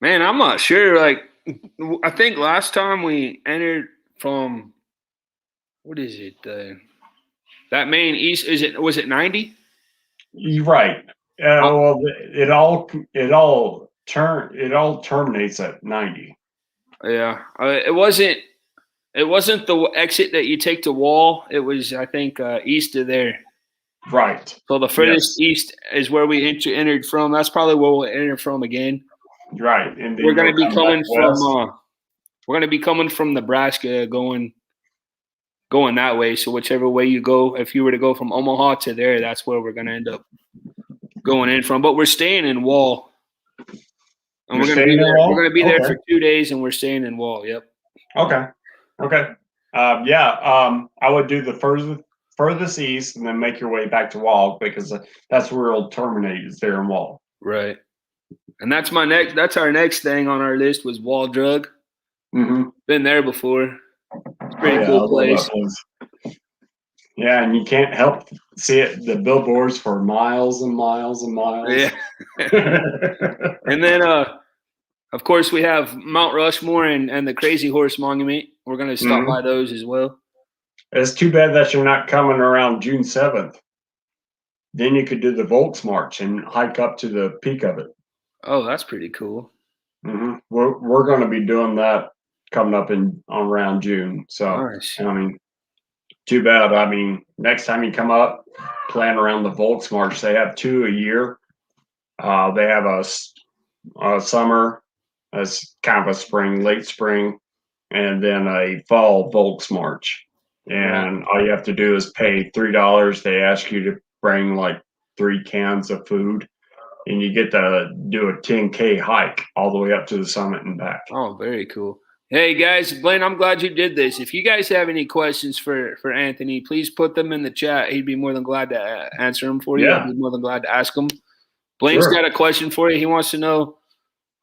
Man, I'm not sure. Like, I think last time we entered from, what is it? That main east, was it 90? You're right. Well, it all terminates at 90. Yeah. It wasn't the exit that you take to Wall. It was, I think, east of there. Right. So the furthest east is where we entered from. That's probably where we'll enter from again. Right. And we're going to be coming from. We're going to be coming from Nebraska, going that way. So whichever way you go, if you were to go from Omaha to there, that's where we're going to end up going in from. But we're staying in Wall, and we're going to be there. We're going to be there for 2 days, and we're staying in Wall. Yep. Okay. I would do the furthest east and then make your way back to Wall, because that's where it'll terminate, is there in Wall. Right. And that's our next thing on our list was Wall Drug. Mm-hmm. Been there before. It's a pretty I cool love place. that place. Yeah, and you can't help see it, the billboards for miles and miles and miles. Yeah. And then of course we have Mount Rushmore and the Crazy Horse Monument. We're gonna stop by those as well. It's too bad that you're not coming around June 7th. Then you could do the Volks March and hike up to the peak of it. Oh, that's pretty cool. Mm-hmm. We're going to be doing that coming up on around June. So, Nice. I mean, too bad. I mean, next time you come up, plan around the Volks March. They have 2 a year. They have a summer, as kind of a spring, late spring, and then a fall Volks March. And all you have to do is pay $3. They ask you to bring like 3 cans of food, and you get to do a 10K hike all the way up to the summit and back. Oh, very cool. Hey guys, Blaine, I'm glad you did this. If you guys have any questions for Anthony, please put them in the chat. He'd be more than glad to answer them for you. Yeah. I'd be more than glad to ask them. Blaine's got a question for you. He wants to know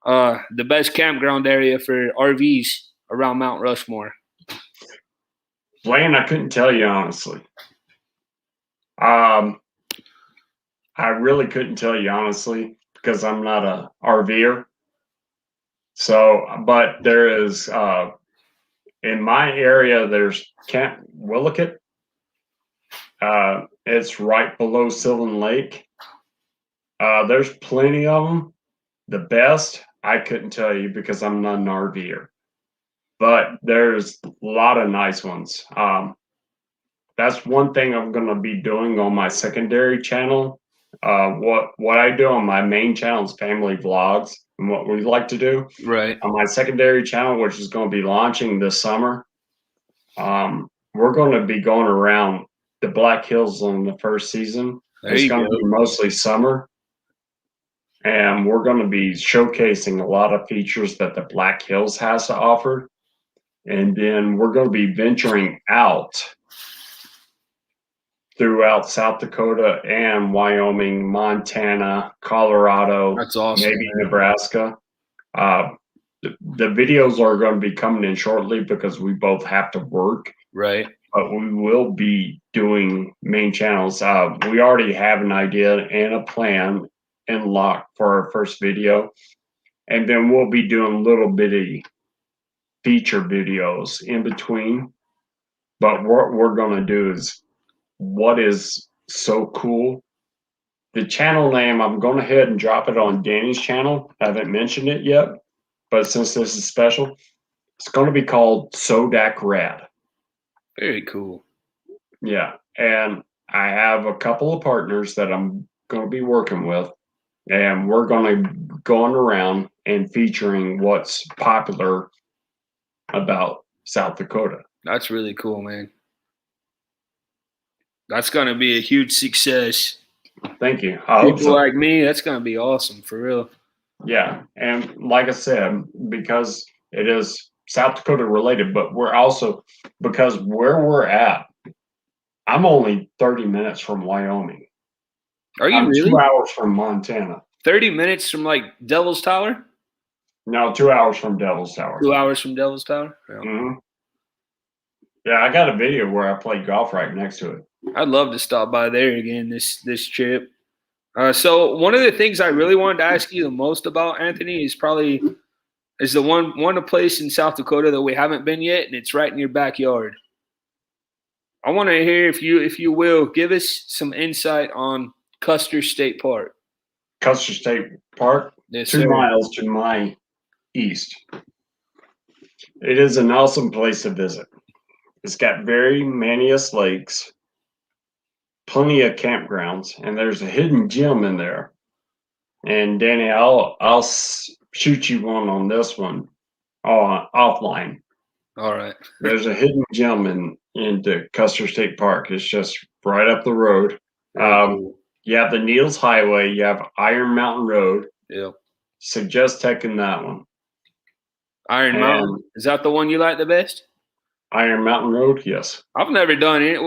the best campground area for RVs around Mount Rushmore. Blaine, I couldn't tell you honestly. I really couldn't tell you honestly because I'm not a RVer. So, but there is in my area, there's Camp Willicat. It's right below Sylvan Lake. There's plenty of them. The best, I couldn't tell you because I'm not an RVer. But there's a lot of nice ones. That's one thing I'm going to be doing on my secondary channel. What I do on my main channel is family vlogs and what we like to do. Right. On my secondary channel, which is going to be launching this summer, we're going to be going around the Black Hills on the first season. It's going to be mostly summer. And we're going to be showcasing a lot of features that the Black Hills has to offer. And then we're going to be venturing out throughout South Dakota and Wyoming, Montana, Colorado. That's awesome. Maybe Nebraska. The videos are going to be coming in shortly because we both have to work. Right. But we will be doing main channels. We already have an idea and a plan in lock for our first video. And then we'll be doing little bitty feature videos in between. But what we're going to do is what is so cool. The channel name, I'm going ahead and drop it on Danny's channel. I haven't mentioned it yet. But since this is special, it's going to be called Sodak Rad. Very cool. Yeah. And I have a couple of partners that I'm going to be working with. And we're going to be going around and featuring what's popular about South Dakota. That's really cool, man. That's going to be a huge success. Thank you. I hope People so. like me, that's going to be awesome, for real. Yeah. And like I said, because it is South Dakota related, but we're also, because where we're at, I'm only 30 minutes from Wyoming. Are you I'm really? 2 hours from Montana. 30 minutes from like Devil's Tower? No, 2 hours from Devil's Tower. 2 hours from Devil's Tower? Yeah. Mm-hmm. Yeah, I got a video where I played golf right next to it. I'd love to stop by there again this trip. So one of the things I really wanted to ask you the most about, Anthony, is the one place in South Dakota that we haven't been yet, and it's right in your backyard. I want to hear if you will give us some insight on Custer State Park. Custer State Park, Yes, 2 sir. miles to my east. It is an awesome place to visit. It's got very many lakes, plenty of campgrounds, and there's a hidden gem in there. And Danny, I'll shoot you one on this one offline. All right. There's a hidden gem in the Custer State Park. It's just right up the road. You have the Needles Highway. You have Iron Mountain Road. Yeah. Suggest taking that one. Iron Mountain. Is that the one you like the best? Iron Mountain Road, yes. I've never done it.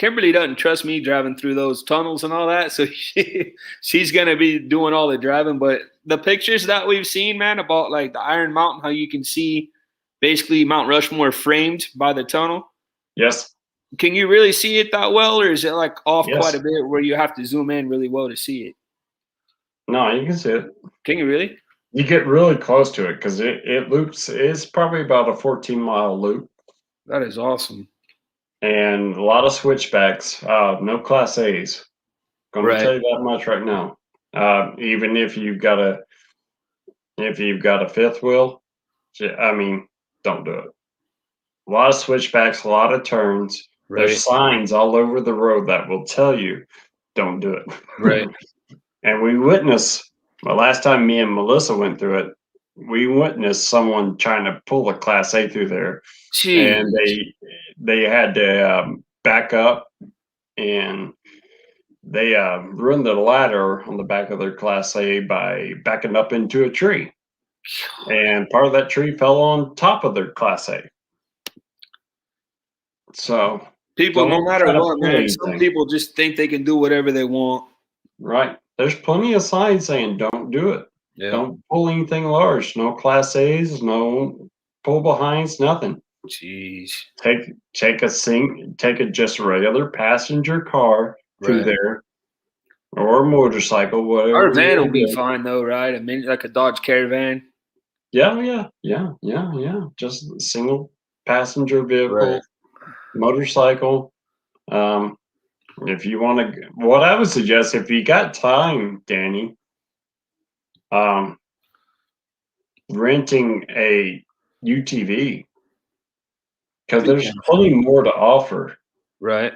Kimberly doesn't trust me driving through those tunnels and all that, so she's gonna be doing all the driving. But the pictures that we've seen, man, about like the Iron Mountain, how you can see basically Mount Rushmore framed by the tunnel. Yes. Can you really see it that well, or is it like off Yes. quite a bit where you have to zoom in really well to see it? No, you can see it. Can you really? You get really close to it because it loops. It's probably about a 14-mile loop. That is awesome. And a lot of switchbacks. No Class A's. Going to tell you that much right now. Even if you've got a fifth wheel, I mean, don't do it. A lot of switchbacks, a lot of turns. Right. There's signs all over the road that will tell you, don't do it. Right. And we witnessed, the last time me and Melissa went through it, we witnessed someone trying to pull a Class A through there. Jeez. And they had to back up, and they ruined the ladder on the back of their Class A by backing up into a tree. And part of that tree fell on top of their Class A. So people, no matter what, man, anything. some people just think they can do whatever they want. Right. There's plenty of signs saying don't do it. Yeah. Don't pull anything large. No Class A's, no pull behinds, nothing. Jeez. Take a just regular passenger car through there, or a motorcycle, whatever. Our van will be fine though, right? I mean, like a Dodge Caravan. Yeah. Just a single passenger vehicle, motorcycle. If you want to, what I would suggest, if you got time, Danny, renting a UTV, because there's plenty more to offer. Right.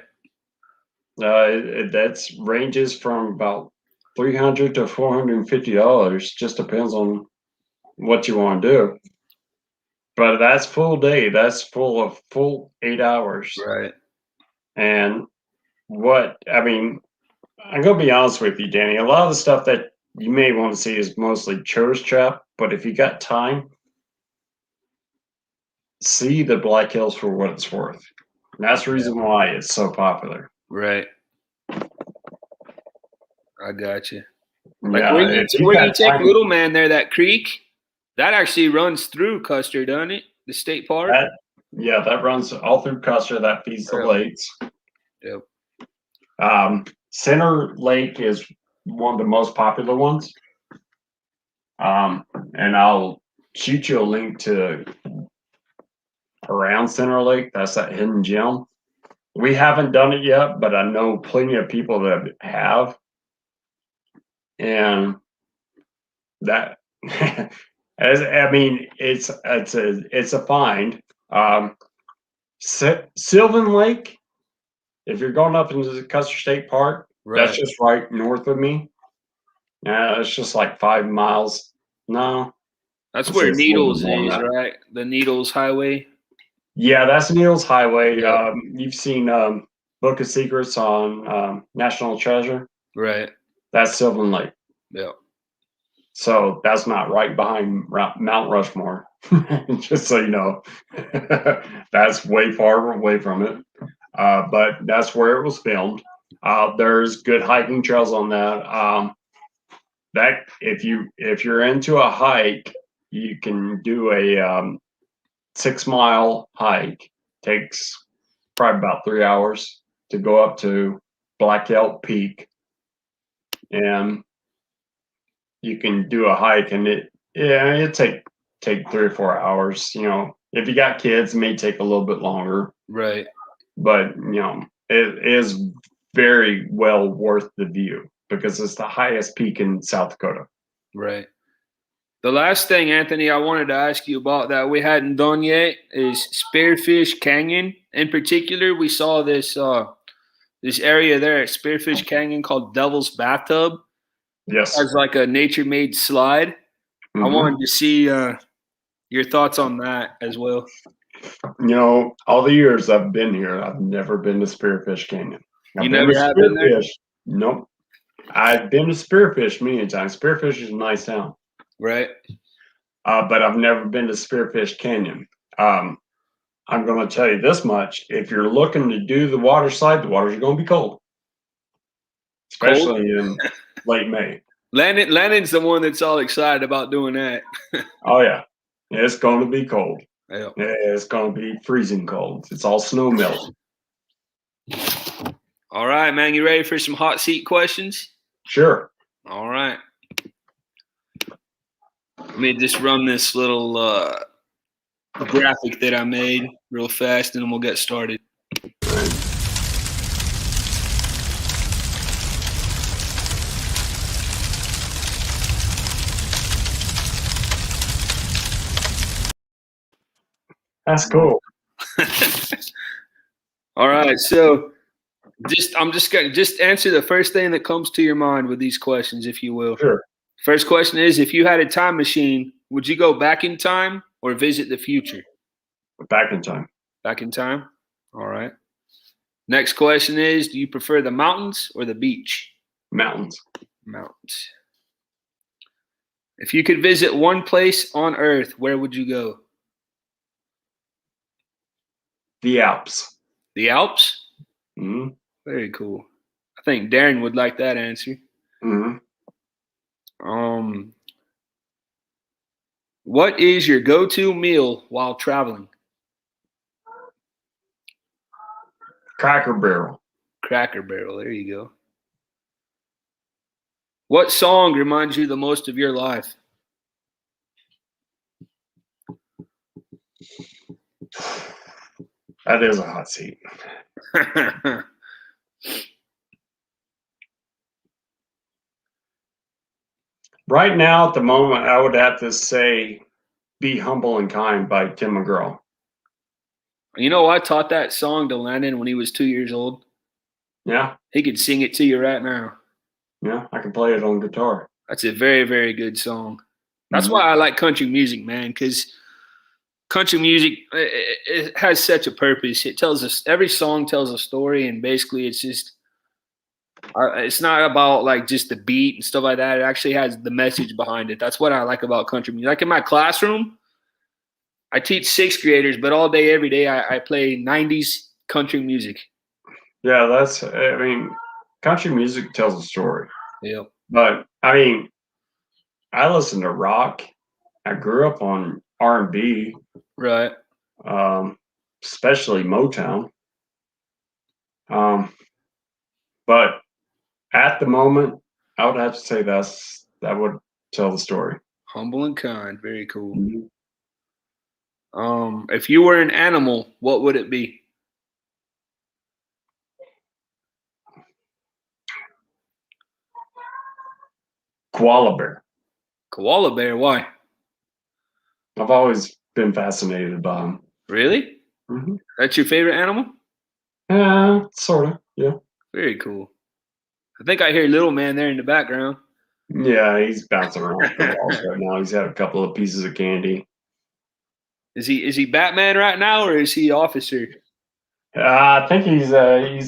That's ranges from about $300 to $450. Just depends on what you want to do. But that's full day. That's full 8 hours. Right. And I'm gonna be honest with you, Danny. A lot of the stuff that you may want to see is mostly tourist trap. But if you got time, see the Black Hills for what it's worth. And that's the reason why it's so popular. Right. I got you. Yeah, when you take Little Man there, that creek, that actually runs through Custer, doesn't it? The state park? That runs all through Custer. That feeds the lakes. Yep. Center Lake is one of the most popular ones. And I'll shoot you a link to around Center Lake. That's that hidden gem. We haven't done it yet, but I know plenty of people that have. And that, it's a find. Sylvan Lake, if you're going up into the Custer State Park, that's just right north of me. Yeah, it's just like 5 miles. No, that's where Needles is, right? The Needles Highway. Yeah, that's Needles Highway. You've seen Book of Secrets on National Treasure. Right. That's Sylvan Lake. Yeah. So that's not right behind Mount Rushmore. Just so you know, that's way far away from it. But that's where it was filmed. There's good hiking trails on that. That if you're into a hike, you can do a 6 mile hike. Takes probably about 3 hours to go up to Black Elk Peak, and you can do a hike, and it take 3 or 4 hours. You know, if you got kids, it may take a little bit longer. Right. But it is very well worth the view because it's the highest peak in South Dakota. Right. The last thing, Anthony, I wanted to ask you about that we hadn't done yet is Spearfish Canyon. In particular, we saw this area there at Spearfish Canyon called Devil's Bathtub. Yes. As like a nature-made slide. Mm-hmm. I wanted to see your thoughts on that as well. All the years I've been here, I've never been to Spearfish Canyon. You never have been there? Nope. I've been to Spearfish many times. Spearfish is a nice town. Right. But I've never been to Spearfish Canyon. I'm going to tell you this much. If you're looking to do the water slide, the water's going to be cold. Especially in late May. Lennon's the one that's all excited about doing that. Oh, yeah. It's going to be cold. Yeah. It's going to be freezing cold. It's all snow melt. All right, man. You ready for some hot seat questions? Sure. All right. Let me just run this little graphic that I made real fast, and then we'll get started. That's cool. All right, so I'm just gonna answer the first thing that comes to your mind with these questions, if you will. Sure. First question is, if you had a time machine, would you go back in time or visit the future? Back in time. Back in time? All right. Next question is, do you prefer the mountains or the beach? Mountains. Mountains. If you could visit one place on Earth, where would you go? The Alps. The Alps? Mm-hmm. Very cool. I think Darren would like that answer. Mm-hmm. What is your go-to meal while traveling? Cracker Barrel. Cracker Barrel. There you go. What song reminds you the most of your life? That is a hot seat. Right now, at the moment, I would have to say Be Humble and Kind by Tim McGraw. You know, I taught that song to Lennon when he was 2 years old. Yeah? He could sing it to you right now. Yeah, I can play it on guitar. That's a very, very good song. That's why I like country music, man, because country music, it has such a purpose. It tells us, every song tells a story, and basically it's just, it's not about like just the beat and stuff like that. It actually has the message behind it. That's what I like about country music. Like in my classroom, I teach sixth graders, but all day, every day, I play 90s country music. Yeah, country music tells a story. Yeah. But, I listen to rock. I grew up on R&B. Right. Especially Motown. But at the moment, I would have to say that would tell the story. Humble and kind. Very cool. Mm-hmm. If you were an animal, what would it be? Koala bear. Koala bear. Why? I've always been fascinated by them. Really? Mm-hmm. That's your favorite animal? Sort of. Yeah. Very cool. I think I hear Little Man there in the background. Yeah, he's bouncing around the walls right now. He's had a couple of pieces of candy. Is he Batman right now, or is he Officer? I think he's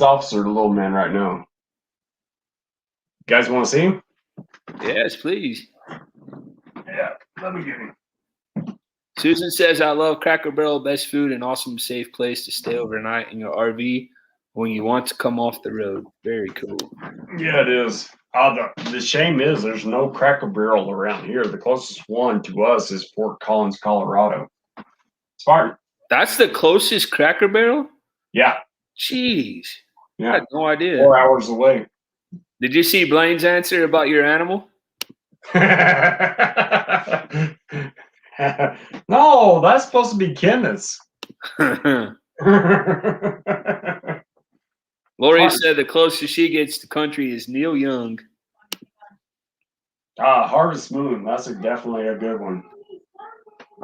Officer Little Man right now. You guys want to see him? Yes, please. Yeah, let me get him. Susan says, I love Cracker Barrel, best food and awesome safe place to stay overnight in your RV when you want to come off the road. Very cool. Yeah, it is. The shame is there's no Cracker Barrel around here. The closest one to us is Fort Collins, Colorado. Spartan. That's the closest Cracker Barrel? Yeah. Jeez. Yeah. I had no idea. 4 hours away. Did you see Blaine's answer about your animal? No, that's supposed to be Kenneth's. Lori said the closest she gets to country is Neil Young. Harvest Moon. That's definitely a good one.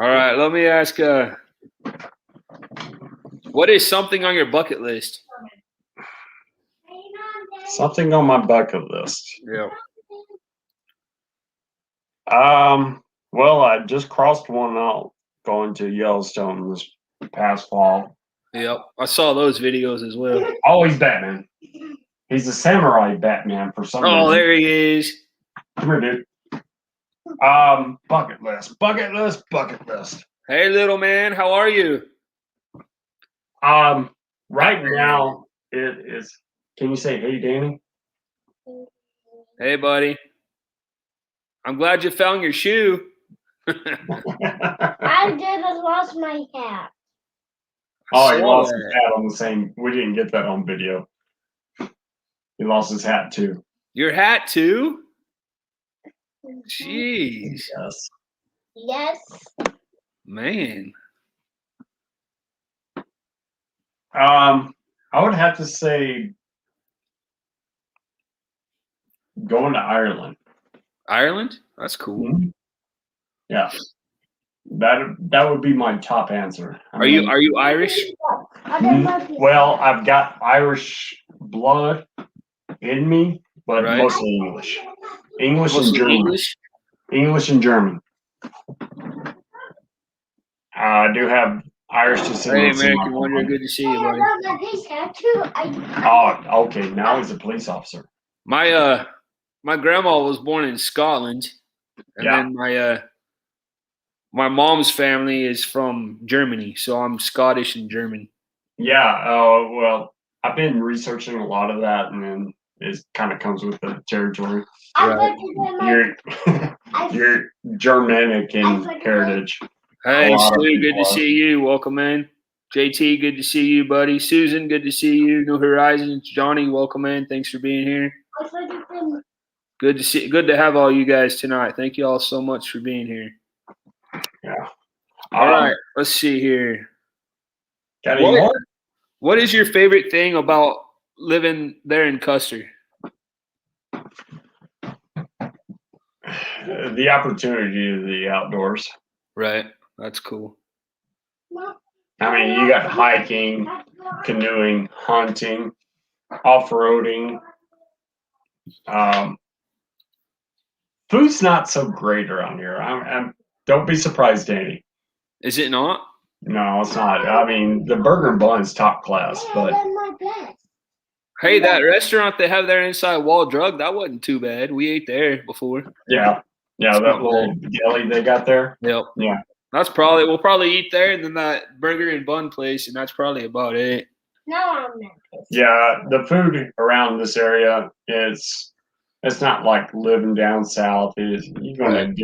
All right, let me ask, what is something on your bucket list? Something on my bucket list. Yeah. Well, I just crossed one out going to Yellowstone this past fall. Yep, I saw those videos as well. Oh, he's Batman. He's a samurai Batman for some reason. Oh, there he is. Come here, dude. Bucket list. Hey, little man, how are you? Right now it is. Can you say hey, Danny? Hey, buddy. I'm glad you found your shoe. I did. I lost my hat. Oh, he Saw lost that. his hat on the same. We didn't get that on video. He lost his hat too. Your hat too? Jeez, Yes. Yes. man. I would have to say going to Ireland. Ireland? That's cool. Mhm. Yeah. That would be my top answer. Are you Irish? Well, I've got Irish blood in me, but Right. mostly English. English and Mostly German. English? English and German. I do have Irish Hey, descendants. in my American Wonder, family. good to see you, buddy. Oh, okay. Now he's a police officer. My grandma was born in Scotland, and Yeah. then my mom's family is from Germany, so I'm Scottish and German. Yeah. Well, I've been researching a lot of that, and then it kind of comes with the territory. Right. You're Germanic in heritage. Hey, A lot of Stu, good people to are. see you. Welcome in. JT, good to see you, buddy. Susan, good to see you. New Horizons. Johnny, welcome in. Thanks for being here. Good to have all you guys tonight. Thank you all so much for being here. Yeah. All right, let's see here. Got any more? What is your favorite thing about living there in Custer? The opportunity of the outdoors. Right, that's cool. I mean, you got hiking, canoeing, hunting, off-roading. Food's not so great around here. Don't be surprised, Danny. Is it not? No, it's not. I mean, the burger and bun's top class, but Hey, that restaurant they have there inside Wall Drug, that wasn't too bad. We ate there before. yeah, It's that not little deli they got there. Yep. Yeah. We'll probably eat there and then that burger and bun place, and that's probably about it. No, I'm not. Yeah, the food around this area it's not like living down south. You're gonna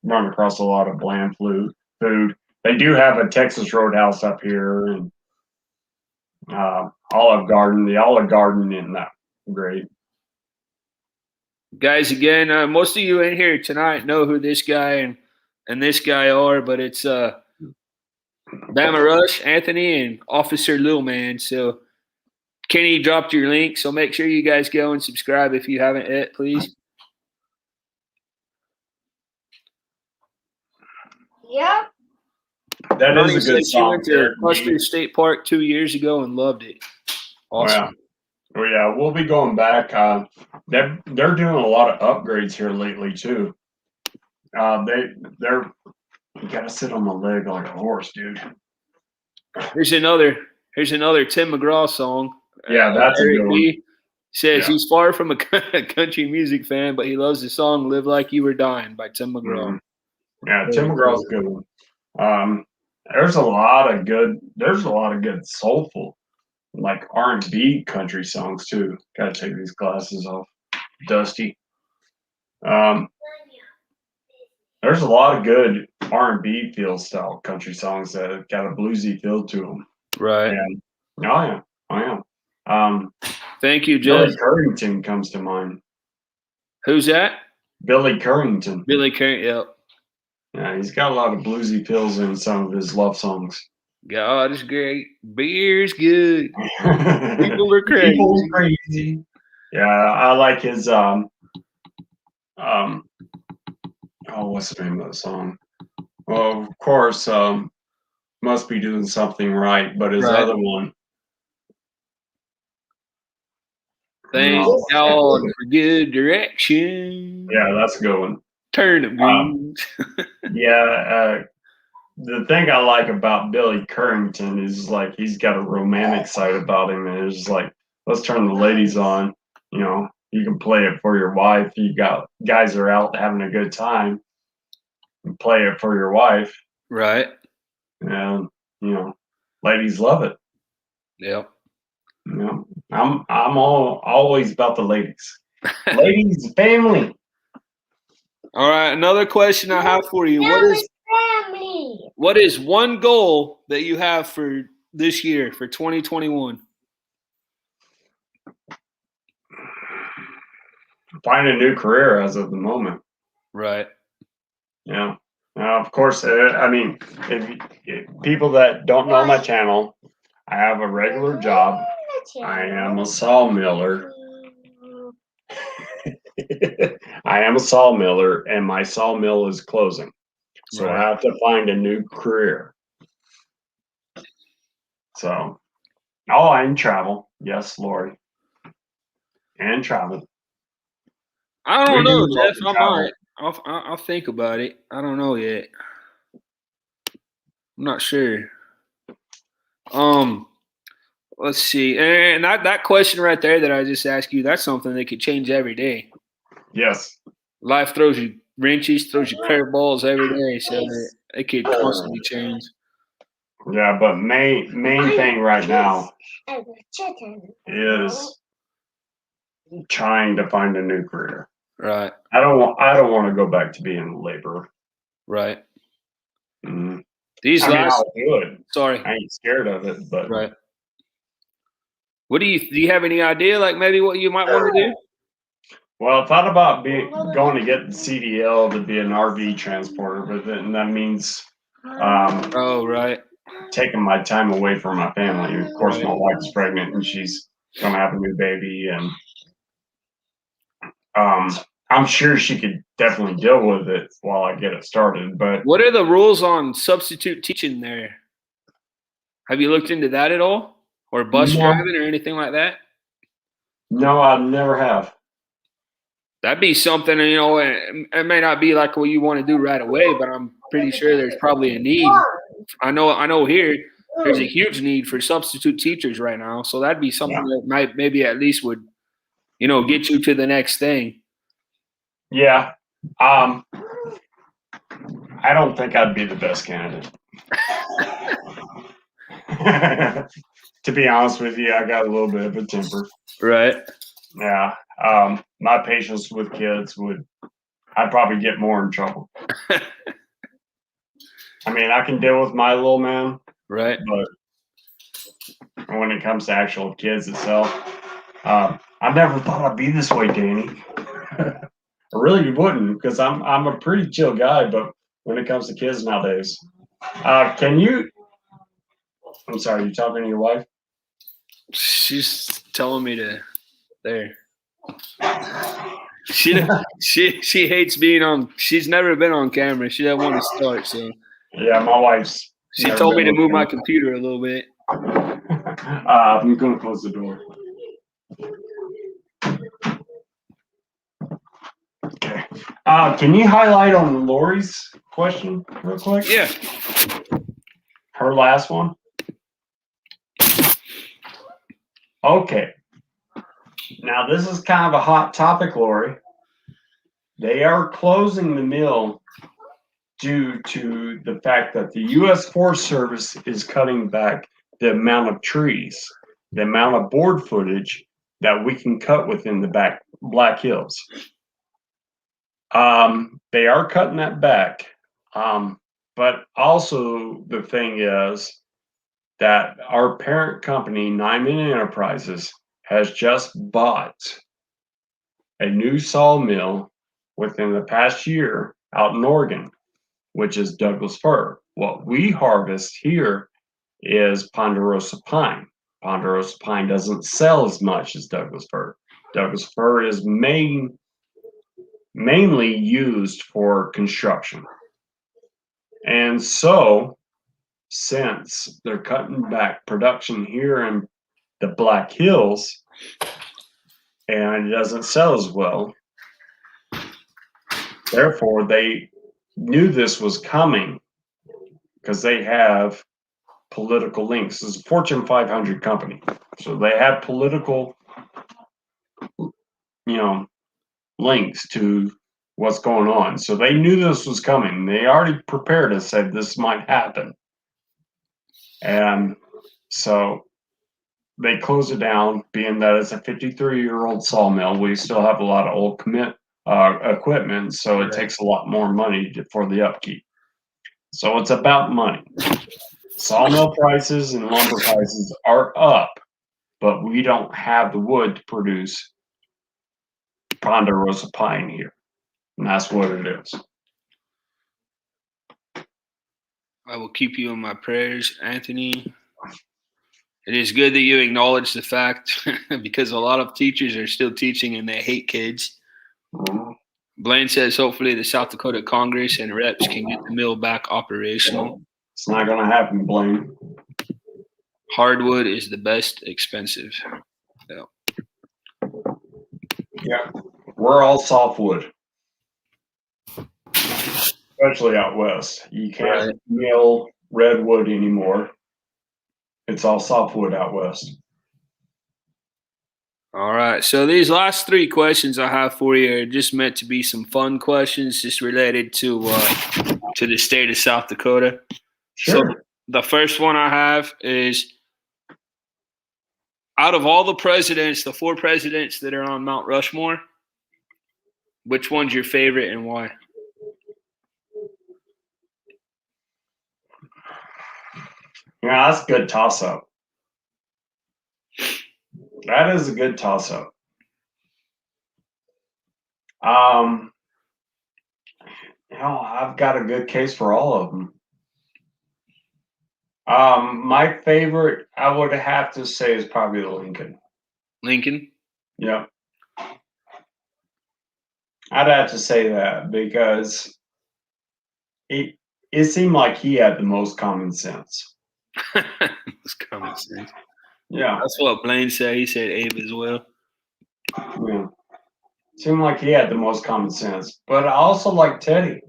run across a lot of bland food. They do have a Texas Roadhouse up here and Olive Garden. The Olive Garden isn't that great. Guys, again, most of you in here tonight know who this guy and this guy are, but it's BamaRush, Anthony, and Officer Lil Man. So Kenny dropped your link, so make sure you guys go and subscribe if you haven't yet, please. Yep. That Ronnie is a good said she song. went to Custer State Park 2 years ago and loved it. Awesome. Oh yeah, we'll be going back. They're doing a lot of upgrades here lately too. They're you gotta sit on the leg like a horse, dude. Here's another Tim McGraw song. Yeah, that's a Eric good one. B. says Yeah. he's far from a country music fan, but he loves the song "Live Like You Were Dying" by Tim McGraw. Mhm. Yeah, Tim McGraw's a good one. There's a lot of good soulful, like R&B country songs too. Gotta take these glasses off. Dusty. There's a lot of good R&B feel style country songs that got a bluesy feel to them. Right. And, oh yeah. Thank you, Jeff. Billy Currington comes to mind. Who's that? Billy Currington. Billy Currington. Yep. Yeah, he's got a lot of bluesy feels in some of his love songs. God is great. Beer's good. People are crazy. People are crazy. Yeah, I like his what's the name of the song? Well, of course, Must Be Doing Something Right, but his other one. Thank God for good direction. Yeah, that's a good one. Turnip greens. The thing I like about Billy Currington is like he's got a romantic side about him, and it's like, let's turn the ladies on. You know, you can play it for your wife. You got guys are out having a good time. And play it for your wife. Right. And ladies love it. Yep. No, I'm always about the ladies. Ladies, family. All right, another question I have for you. What is one goal that you have for this year, for 2021? Find a new career as of the moment. Right. Yeah. Now, of course, I mean, if people that don't know my channel, I have a regular job. I am a sawmiller. I am a sawmiller, and my sawmill is closing. So Right. I have to find a new career. So, and travel. Yes, Lori. And travel. I don't We do know, love Jeff. to I travel. might. I'll think about it. I don't know yet. I'm not sure. Let's see. And that question right there that I just asked you, that's something that could change every day. Yes. Life throws you wrenches, throws you curveballs every day, so it could constantly change. Yeah, but main thing right now is trying to find a new career. Right. I don't want to go back to being a laborer. Right. Mm-hmm. These last. I'll do it. Sorry. I ain't scared of it, but right. What do you have any idea, like maybe what you might want to do? Well, I thought about going to get the CDL to be an RV transporter, but then that means Oh, right. taking my time away from my family. Of course, my wife's pregnant and she's gonna have a new baby, and I'm sure she could definitely deal with it while I get it started. But what are the rules on substitute teaching there? Have you looked into that at all, or bus driving or anything like that? No, I never have. That'd be something, it may not be like what you want to do right away, but I'm pretty sure there's probably a need. I know here there's a huge need for substitute teachers right now. So that'd be something that might maybe at least would, get you to the next thing. Yeah. I don't think I'd be the best candidate. To be honest with you, I got a little bit of a temper. Right. Yeah. My patience with kids I'd probably get more in trouble. I mean, I can deal with my little man. Right. But when it comes to actual kids itself, I never thought I'd be this way, Danny. I really wouldn't, because I'm a pretty chill guy, but when it comes to kids nowadays, I'm sorry, you talking to your wife? She's telling me to there. She hates being on. She's never been on camera. She doesn't want to start. So yeah, my wife's. She told me to move my computer a little bit. I'm gonna close the door. Okay. Can you highlight on Lori's question real quick? Yeah. Her last one. Okay. Now this is kind of a hot topic, Lori. They are closing the mill due to the fact that the U.S. Forest Service is cutting back the amount of trees, the amount of board footage that we can cut within the Black Hills. They are cutting that back. But also the thing is that our parent company, Nyman Enterprises, has just bought a new sawmill within the past year out in Oregon, which is Douglas fir. What we harvest here is ponderosa pine. Ponderosa pine doesn't sell as much as Douglas fir. Douglas fir is mainly used for construction. And so, since they're cutting back production here in the Black Hills, and it doesn't sell as well, therefore they knew this was coming because they have political links. This is a Fortune 500 company, so they have political, links to what's going on. So they knew this was coming. They already prepared us, said this might happen. And so they close it down, being that it's a 53-year-old sawmill. We still have a lot of old equipment, so it takes a lot more money for the upkeep. So it's about money. Sawmill prices and lumber prices are up, but we don't have the wood to produce Ponderosa pine here, and that's what it is. I will keep you in my prayers, Anthony. It is good that you acknowledge the fact because a lot of teachers are still teaching and they hate kids. Blaine says hopefully the South Dakota Congress and reps can get the mill back operational. It's not going to happen, Blaine. Hardwood is the best expensive. Yeah, we're all softwood, especially out west. You can't mill redwood anymore. It's all softwood out west. All right. So these last 3 questions I have for you are just meant to be some fun questions, just related to the state of South Dakota. Sure. So the first one I have is, out of all the presidents, the 4 presidents that are on Mount Rushmore, which one's your favorite and why? Yeah, that's a good toss-up. That is a good toss-up. I've got a good case for all of them. My favorite, I would have to say, is probably Lincoln. Lincoln? Yep. I'd have to say that because it seemed like he had the most common sense. It's common sense. Yeah. That's what Blaine said. He said Abe as well. Yeah. Seemed like he had the most common sense. But I also like Teddy.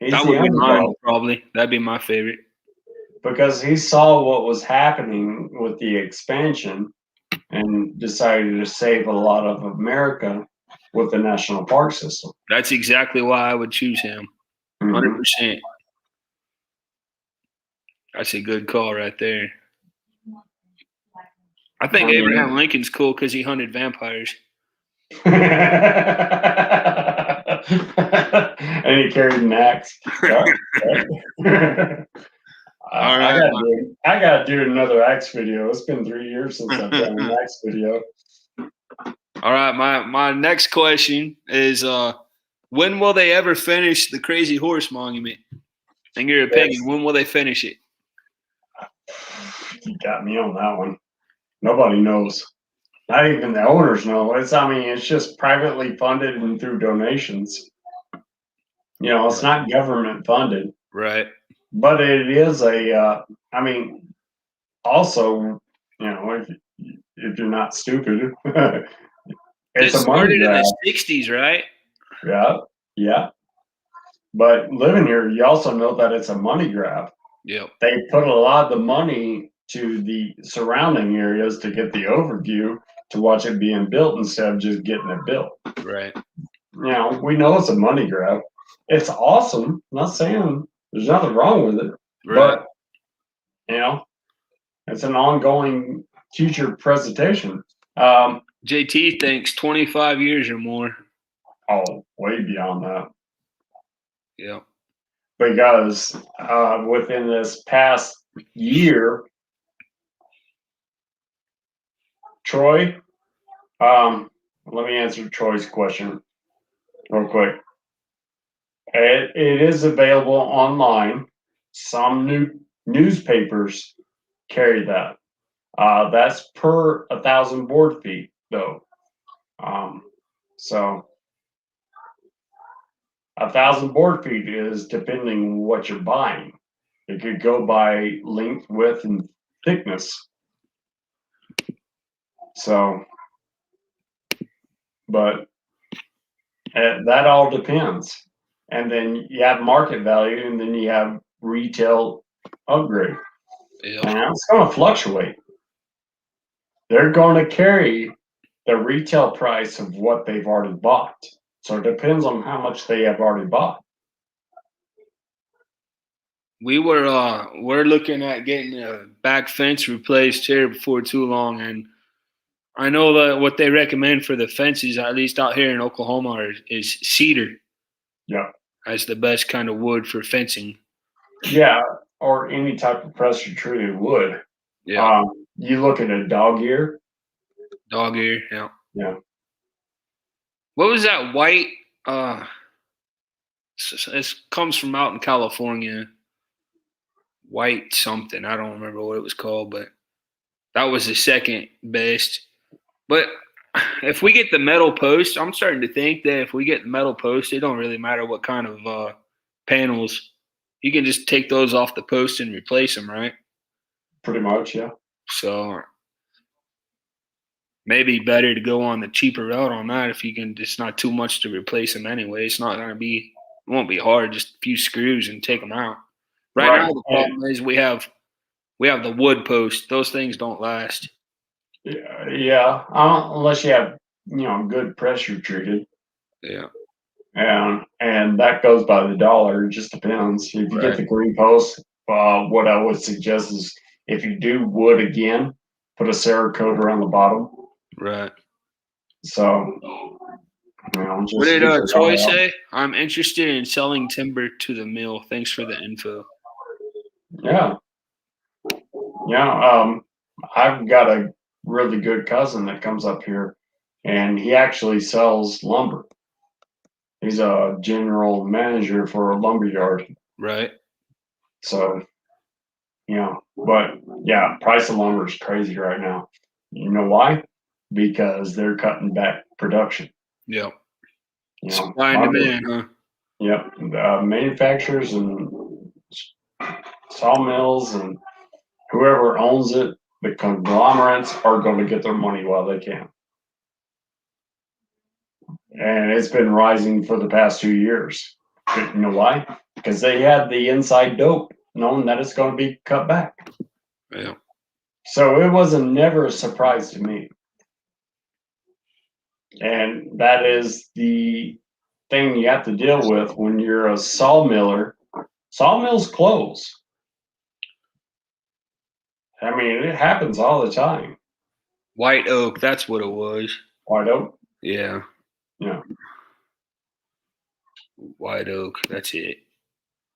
He's That would be mine, probably. That'd be my favorite. Because he saw what was happening with the expansion and decided to save a lot of America with the national park system. That's exactly why I would choose him. 100%. That's a good call right there. I think Abraham Lincoln's cool because he hunted vampires. And he carried an axe. I gotta do another axe video. It's been 3 years since I've done an axe video. All right, my next question is, when will they ever finish the Crazy Horse Monument? In your opinion, when will they finish it? You got me on that one. Nobody knows. Not even the owners know. It's just privately funded and through donations. It's not government funded. Right. But it is also, if you're not stupid, it's a money started in grab. the 60s, right? Yeah. But living here, you also know that it's a money grab. Yep. They put a lot of the money to the surrounding areas to get the overview to watch it being built instead of just getting it built. Right. We know it's a money grab. It's awesome. I'm not saying there's nothing wrong with it. Right. But, it's an ongoing future presentation. JT thinks 25 years or more. Oh, way beyond that. Yeah. Because within this past year, Troy, let me answer Troy's question real quick. It is available online. Some new newspapers carry that. That's per 1,000 board feet, though. So 1,000 board feet is depending what you're buying. It could go by length, width, and thickness. So, but that all depends. And then you have market value, and then you have retail upgrade. Yeah. And it's going to fluctuate. They're going to carry the retail price of what they've already bought. So it depends on how much they have already bought. we're looking at getting a back fence replaced here before too long, and I know that what they recommend for the fences, at least out here in Oklahoma, is cedar Yeah. as the best kind of wood for fencing. Yeah, or any type of pressure treated wood. Yeah, You look at a dog ear. dog ear. Yeah. Yeah. What was that white? It comes from out in California. White something. I don't remember what it was called, but that was the second best. But if we get the metal post, I'm starting to think that if we get the metal post, it don't really matter what kind of panels. You can just take those off the post and replace them, right? Pretty much, yeah. So maybe better to go on the cheaper route on that if you can. It's not too much to replace them anyway. It's not gonna be. It won't be hard. Just a few screws and take them out. Right now, the problem is we have the wood post. Those things don't last. Yeah. Unless you have, good pressure treated. Yeah. And that goes by the dollar. It just depends. If you get the green post, what I would suggest is if you do wood again, put a Cerakote around the bottom. Right. So, just What did get your Troy eye out. say? I'm interested in selling timber to the mill. Thanks for the info. Yeah. Yeah. I've got a really good cousin that comes up here, and he actually sells lumber. He's a general manager for a lumber yard. Right. So, but yeah, price of lumber is crazy right now. You know why? Because they're cutting back production. Yep. You know, Supply and demand, huh? Yep. Manufacturers and sawmills and whoever owns it, the conglomerates are going to get their money while they can. And it's been rising for the past 2 years. You know why? Because they had the inside dope knowing that it's going to be cut back. Yeah. So it wasn't never a surprise to me. And that is the thing you have to deal with when you're a sawmiller. Sawmills close. I mean, it happens all the time. White oak, that's what it was. White oak? Yeah. Yeah. White oak, that's it.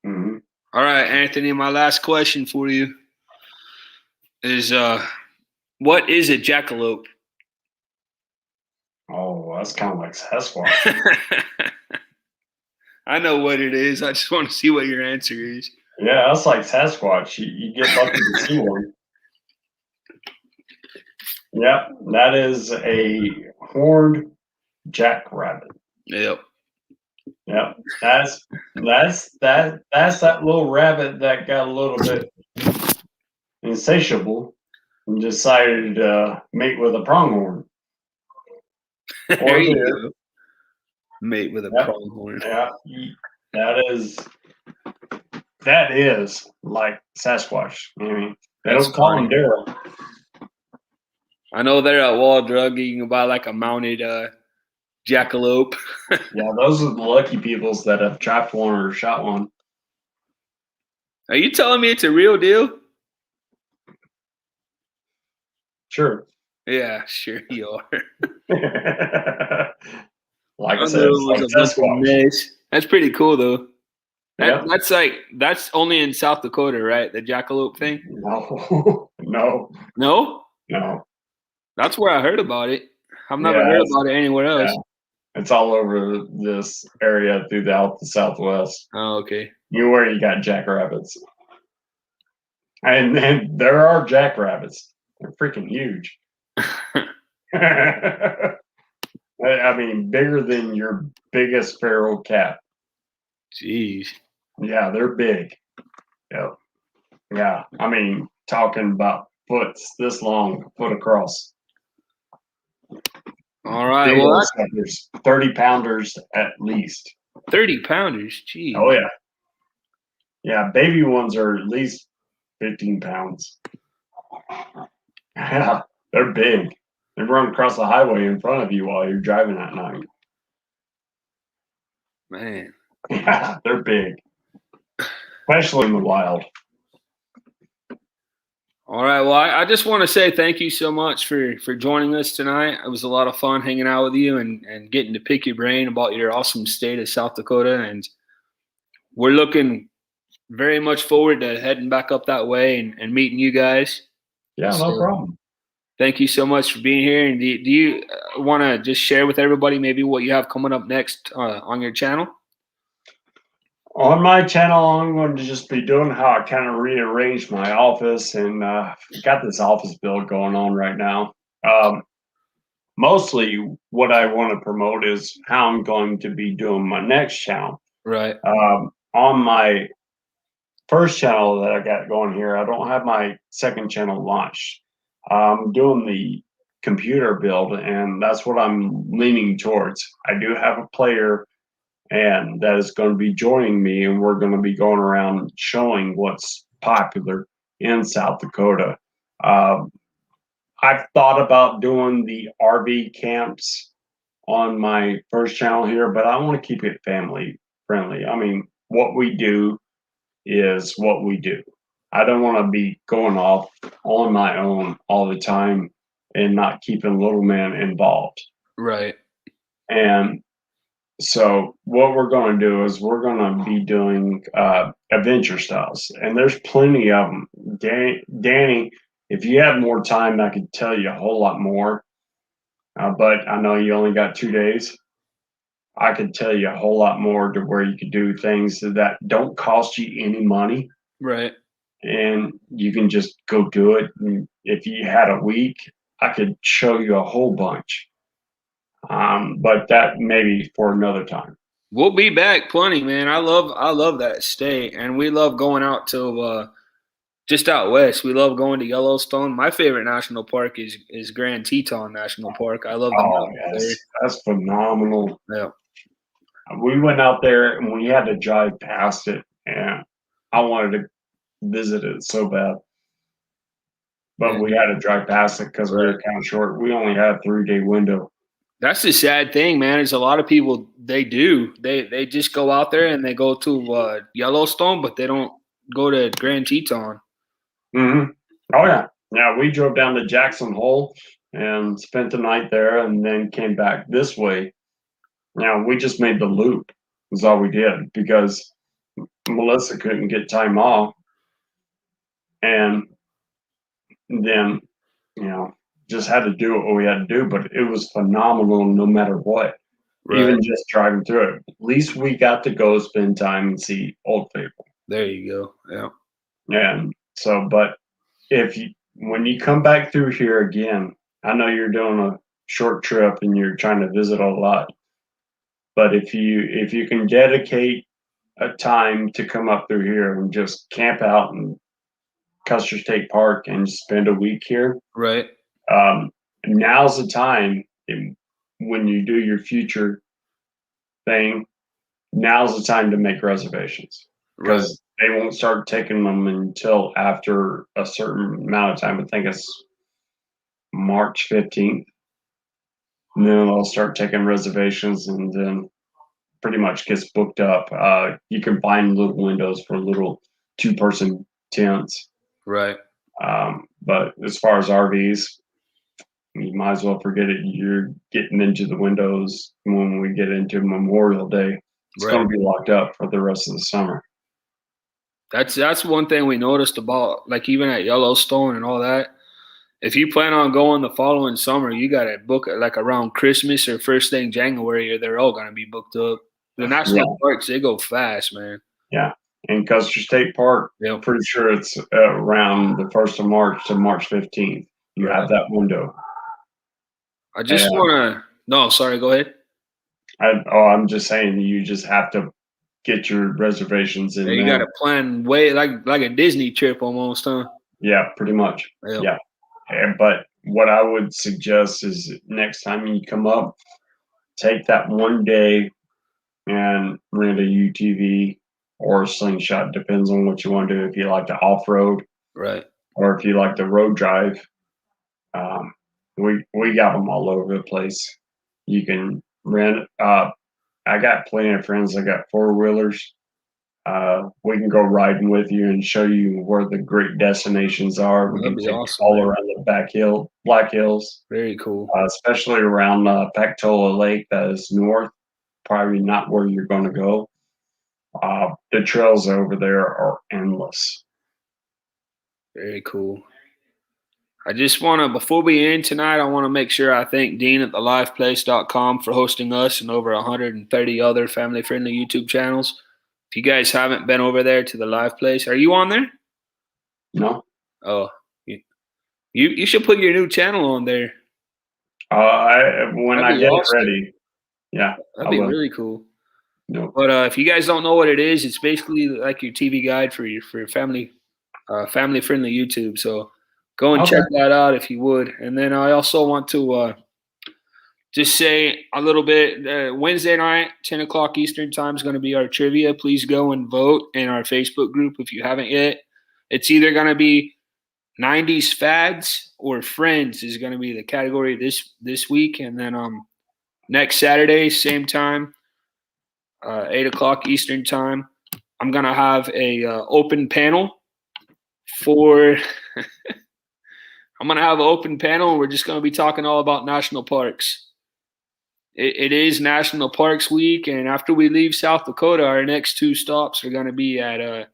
Mm-hmm. All right, Anthony, my last question for you is what is a jackalope? Oh, that's kind of like Sasquatch. I know what it is. I just want to see what your answer is. Yeah, that's like Sasquatch. You get lucky to see one. Yep, that is a horned jackrabbit. Yep. Yep, that's that little rabbit that got a little bit insatiable and decided to mate with a pronghorn. There you go. Mate with a pronghorn. Yeah, that is like Sasquatch. I mean, they don't call him Daryl. I know they're at Wall Drug. You can buy like a mounted jackalope. Yeah, those are the lucky peoples that have trapped one or shot one. Are you telling me it's a real deal? Sure. Yeah, sure you are. Like I said, it's like Sasquatch. That's pretty cool though. That's only in South Dakota, right? The jackalope thing? No. That's where I heard about it. I've never heard about it anywhere else. Yeah. It's all over this area throughout the Southwest. Oh, okay. Where you got jackrabbits. And there are jackrabbits. They're freaking huge. I mean, bigger than your biggest feral cat. Jeez. Yeah, they're big. Yep. Yeah. I mean, talking about foots this long, foot across. All right. Big Well, suckers, 30 pounders at least. 30 pounders. Jeez. Oh yeah. Yeah, baby ones are at least 15 pounds. Yeah, they're big. They run across the highway in front of you while you're driving at night. Man. Yeah, they're big. especially in the wild. All right. Well, I just want to say thank you so much for joining us tonight. It was a lot of fun hanging out with you and getting to pick your brain about your awesome state of South Dakota. And we're looking very much forward to heading back up that way and meeting you guys. Yeah, no problem. Thank you so much for being here. And do you want to just share with everybody maybe what you have coming up next on your channel? On my channel, I'm going to just be doing how I kind of rearranged my office and got this office build going on right now. Mostly what I want to promote is how I'm going to be doing my next channel. Right. On my first channel that I got going here, I don't have my second channel launched. I'm doing the computer build, and that's what I'm leaning towards. I do have a player, and that is going to be joining me, and we're going to be going around showing what's popular in South Dakota. I've thought about doing the RV camps on my first channel here, but I want to keep it family friendly. I mean, what we do is what we do. I don't want to be going off on my own all the time and not keeping little man involved. Right. And so what we're going to do is we're going to be doing adventure styles, and there's plenty of them. Danny, if you have more time, I could tell you a whole lot more, but I know you only got 2 days. I could tell you a whole lot more to where you could do things that don't cost you any money. Right. And you can just go do it. And if you had a week, I could show you a whole bunch. But that maybe for another time. We'll be back plenty, man. I love that state, and we love going out to just out west. We love going to Yellowstone. My favorite national park is Grand Teton National Park. I love the mountains there. Yes, that's phenomenal. Yeah. We went out there and we had to drive past it, and I wanted to visit it so bad. But we had to drive past it because we were kind of short. We only had a 3-day window. That's the sad thing, man. Is a lot of people they just go out there and they go to Yellowstone, but they don't go to Grand Teton. Mm-hmm. Oh yeah. We drove down to Jackson Hole and spent the night there, and then came back this way. Now we just made the loop. Is all we did because Melissa couldn't get time off, and then just had to do what we had to do. But it was phenomenal no matter what. Right. Even just driving through it. At least we got to go spend time and see old people. There you go. Yeah. And so, but when you come back through here again, I know you're doing a short trip and you're trying to visit a lot. But if you can dedicate a time to come up through here and just camp out in Custer State Park and spend a week here, right? Now's the time. When you do your future thing, now's the time to make reservations, because they won't start taking them until after a certain amount of time. I think it's March 15th. And then they'll start taking reservations, and then pretty much gets booked up. You can find little windows for little 2-person tents. Right. But as far as RVs, you might as well forget it. You're getting into the windows when we get into Memorial Day. It's going to be locked up for the rest of the summer. That's one thing we noticed about, like, even at Yellowstone and all that. If you plan on going the following summer, you got to book it like around Christmas or first thing January, or they're all going to be booked up. The national parks, they go fast, man. Yeah. In Custer State Park, I'm pretty sure it's around the 1st of March to March 15th. You have that window. I just want to – no, sorry, go ahead. I'm just saying you just have to get your reservations in. You got to plan way like a Disney trip almost, huh? Yeah, pretty much. Yeah. But what I would suggest is next time you come up, take that 1 day and rent a UTV or a slingshot. Depends on what you want to do. If you like to off-road, right, or if you like to road drive, we got them all over the place. You can rent. I got plenty of friends that got 4-wheelers. we can go riding with you and show you where the great destinations are. We That'd can be take awesome, you all man. around the Black Hills, Very cool. especially around Pactola Lake. That is north, probably not where you're going to go. The trails over there are endless. Very cool. I just want to, before we end tonight, I want to make sure I thank Dean at thelifeplace.com for hosting us and over 130 other family-friendly YouTube channels. If you guys haven't been over there to the Live Place, are you on there? No? Oh, you should put your new channel on there. When That'd I be get awesome. it ready. Yeah. That'd be really cool. No. But if you guys don't know what it is, it's basically like your TV guide for your family, family-friendly YouTube. So go and check that out if you would. And then I also want to just say a little bit. Wednesday night, 10 o'clock Eastern time is going to be our trivia. Please go and vote in our Facebook group if you haven't yet. It's either going to be 90s fads or Friends is going to be the category this week. And then next Saturday, same time, 8 o'clock Eastern time, I'm going to have a open panel for I'm going to have an open panel, and we're just going to be talking all about national parks. It is National Parks Week, and after we leave South Dakota, our next two stops are going to be at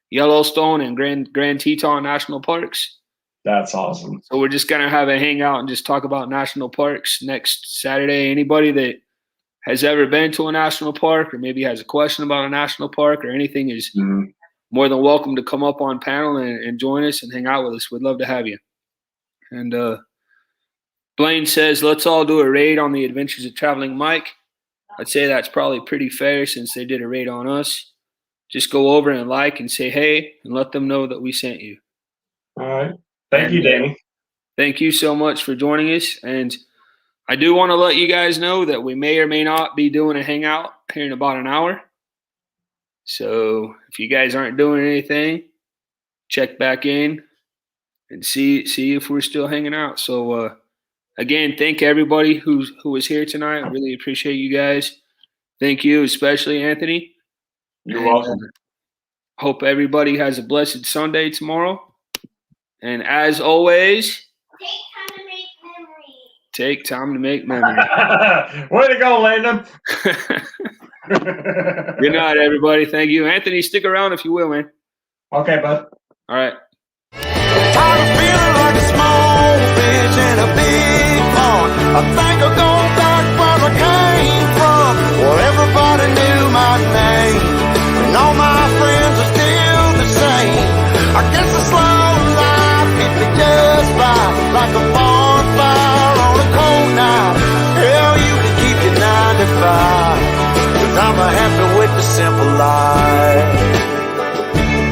Yellowstone and Grand Teton National Parks. That's awesome. So we're just going to have a hangout and just talk about national parks next Saturday. Anybody that has ever been to a national park or maybe has a question about a national park or anything is more than welcome to come up on panel and join us and hang out with us. We'd love to have you. And Blaine says, let's all do a raid on the Adventures of Traveling Mike. I'd say that's probably pretty fair since they did a raid on us. Just go over and like and say hey and let them know that we sent you. All right. Thank you, Danny. Thank you so much for joining us. And I do want to let you guys know that we may or may not be doing a hangout here in about an hour. So if you guys aren't doing anything, check back in and see if we're still hanging out. So again, thank everybody who was here tonight. I really appreciate you guys. Thank you, especially Anthony. You're welcome. Hope everybody has a blessed Sunday tomorrow. And as always, take time to make memories. Way to go, Lennon. Good night, everybody. Thank you. Anthony, stick around if you will, man. Okay, bud. All right. I was feeling like a small fish in a big pond. I think I'll go back where I came from, where everybody knew my name, and all my friends are still the same. I guess the slow life hit me just right, like a bonfire on a cold night. Hell, you can keep your 9 to 5, 'cause I'm happy with the simple life.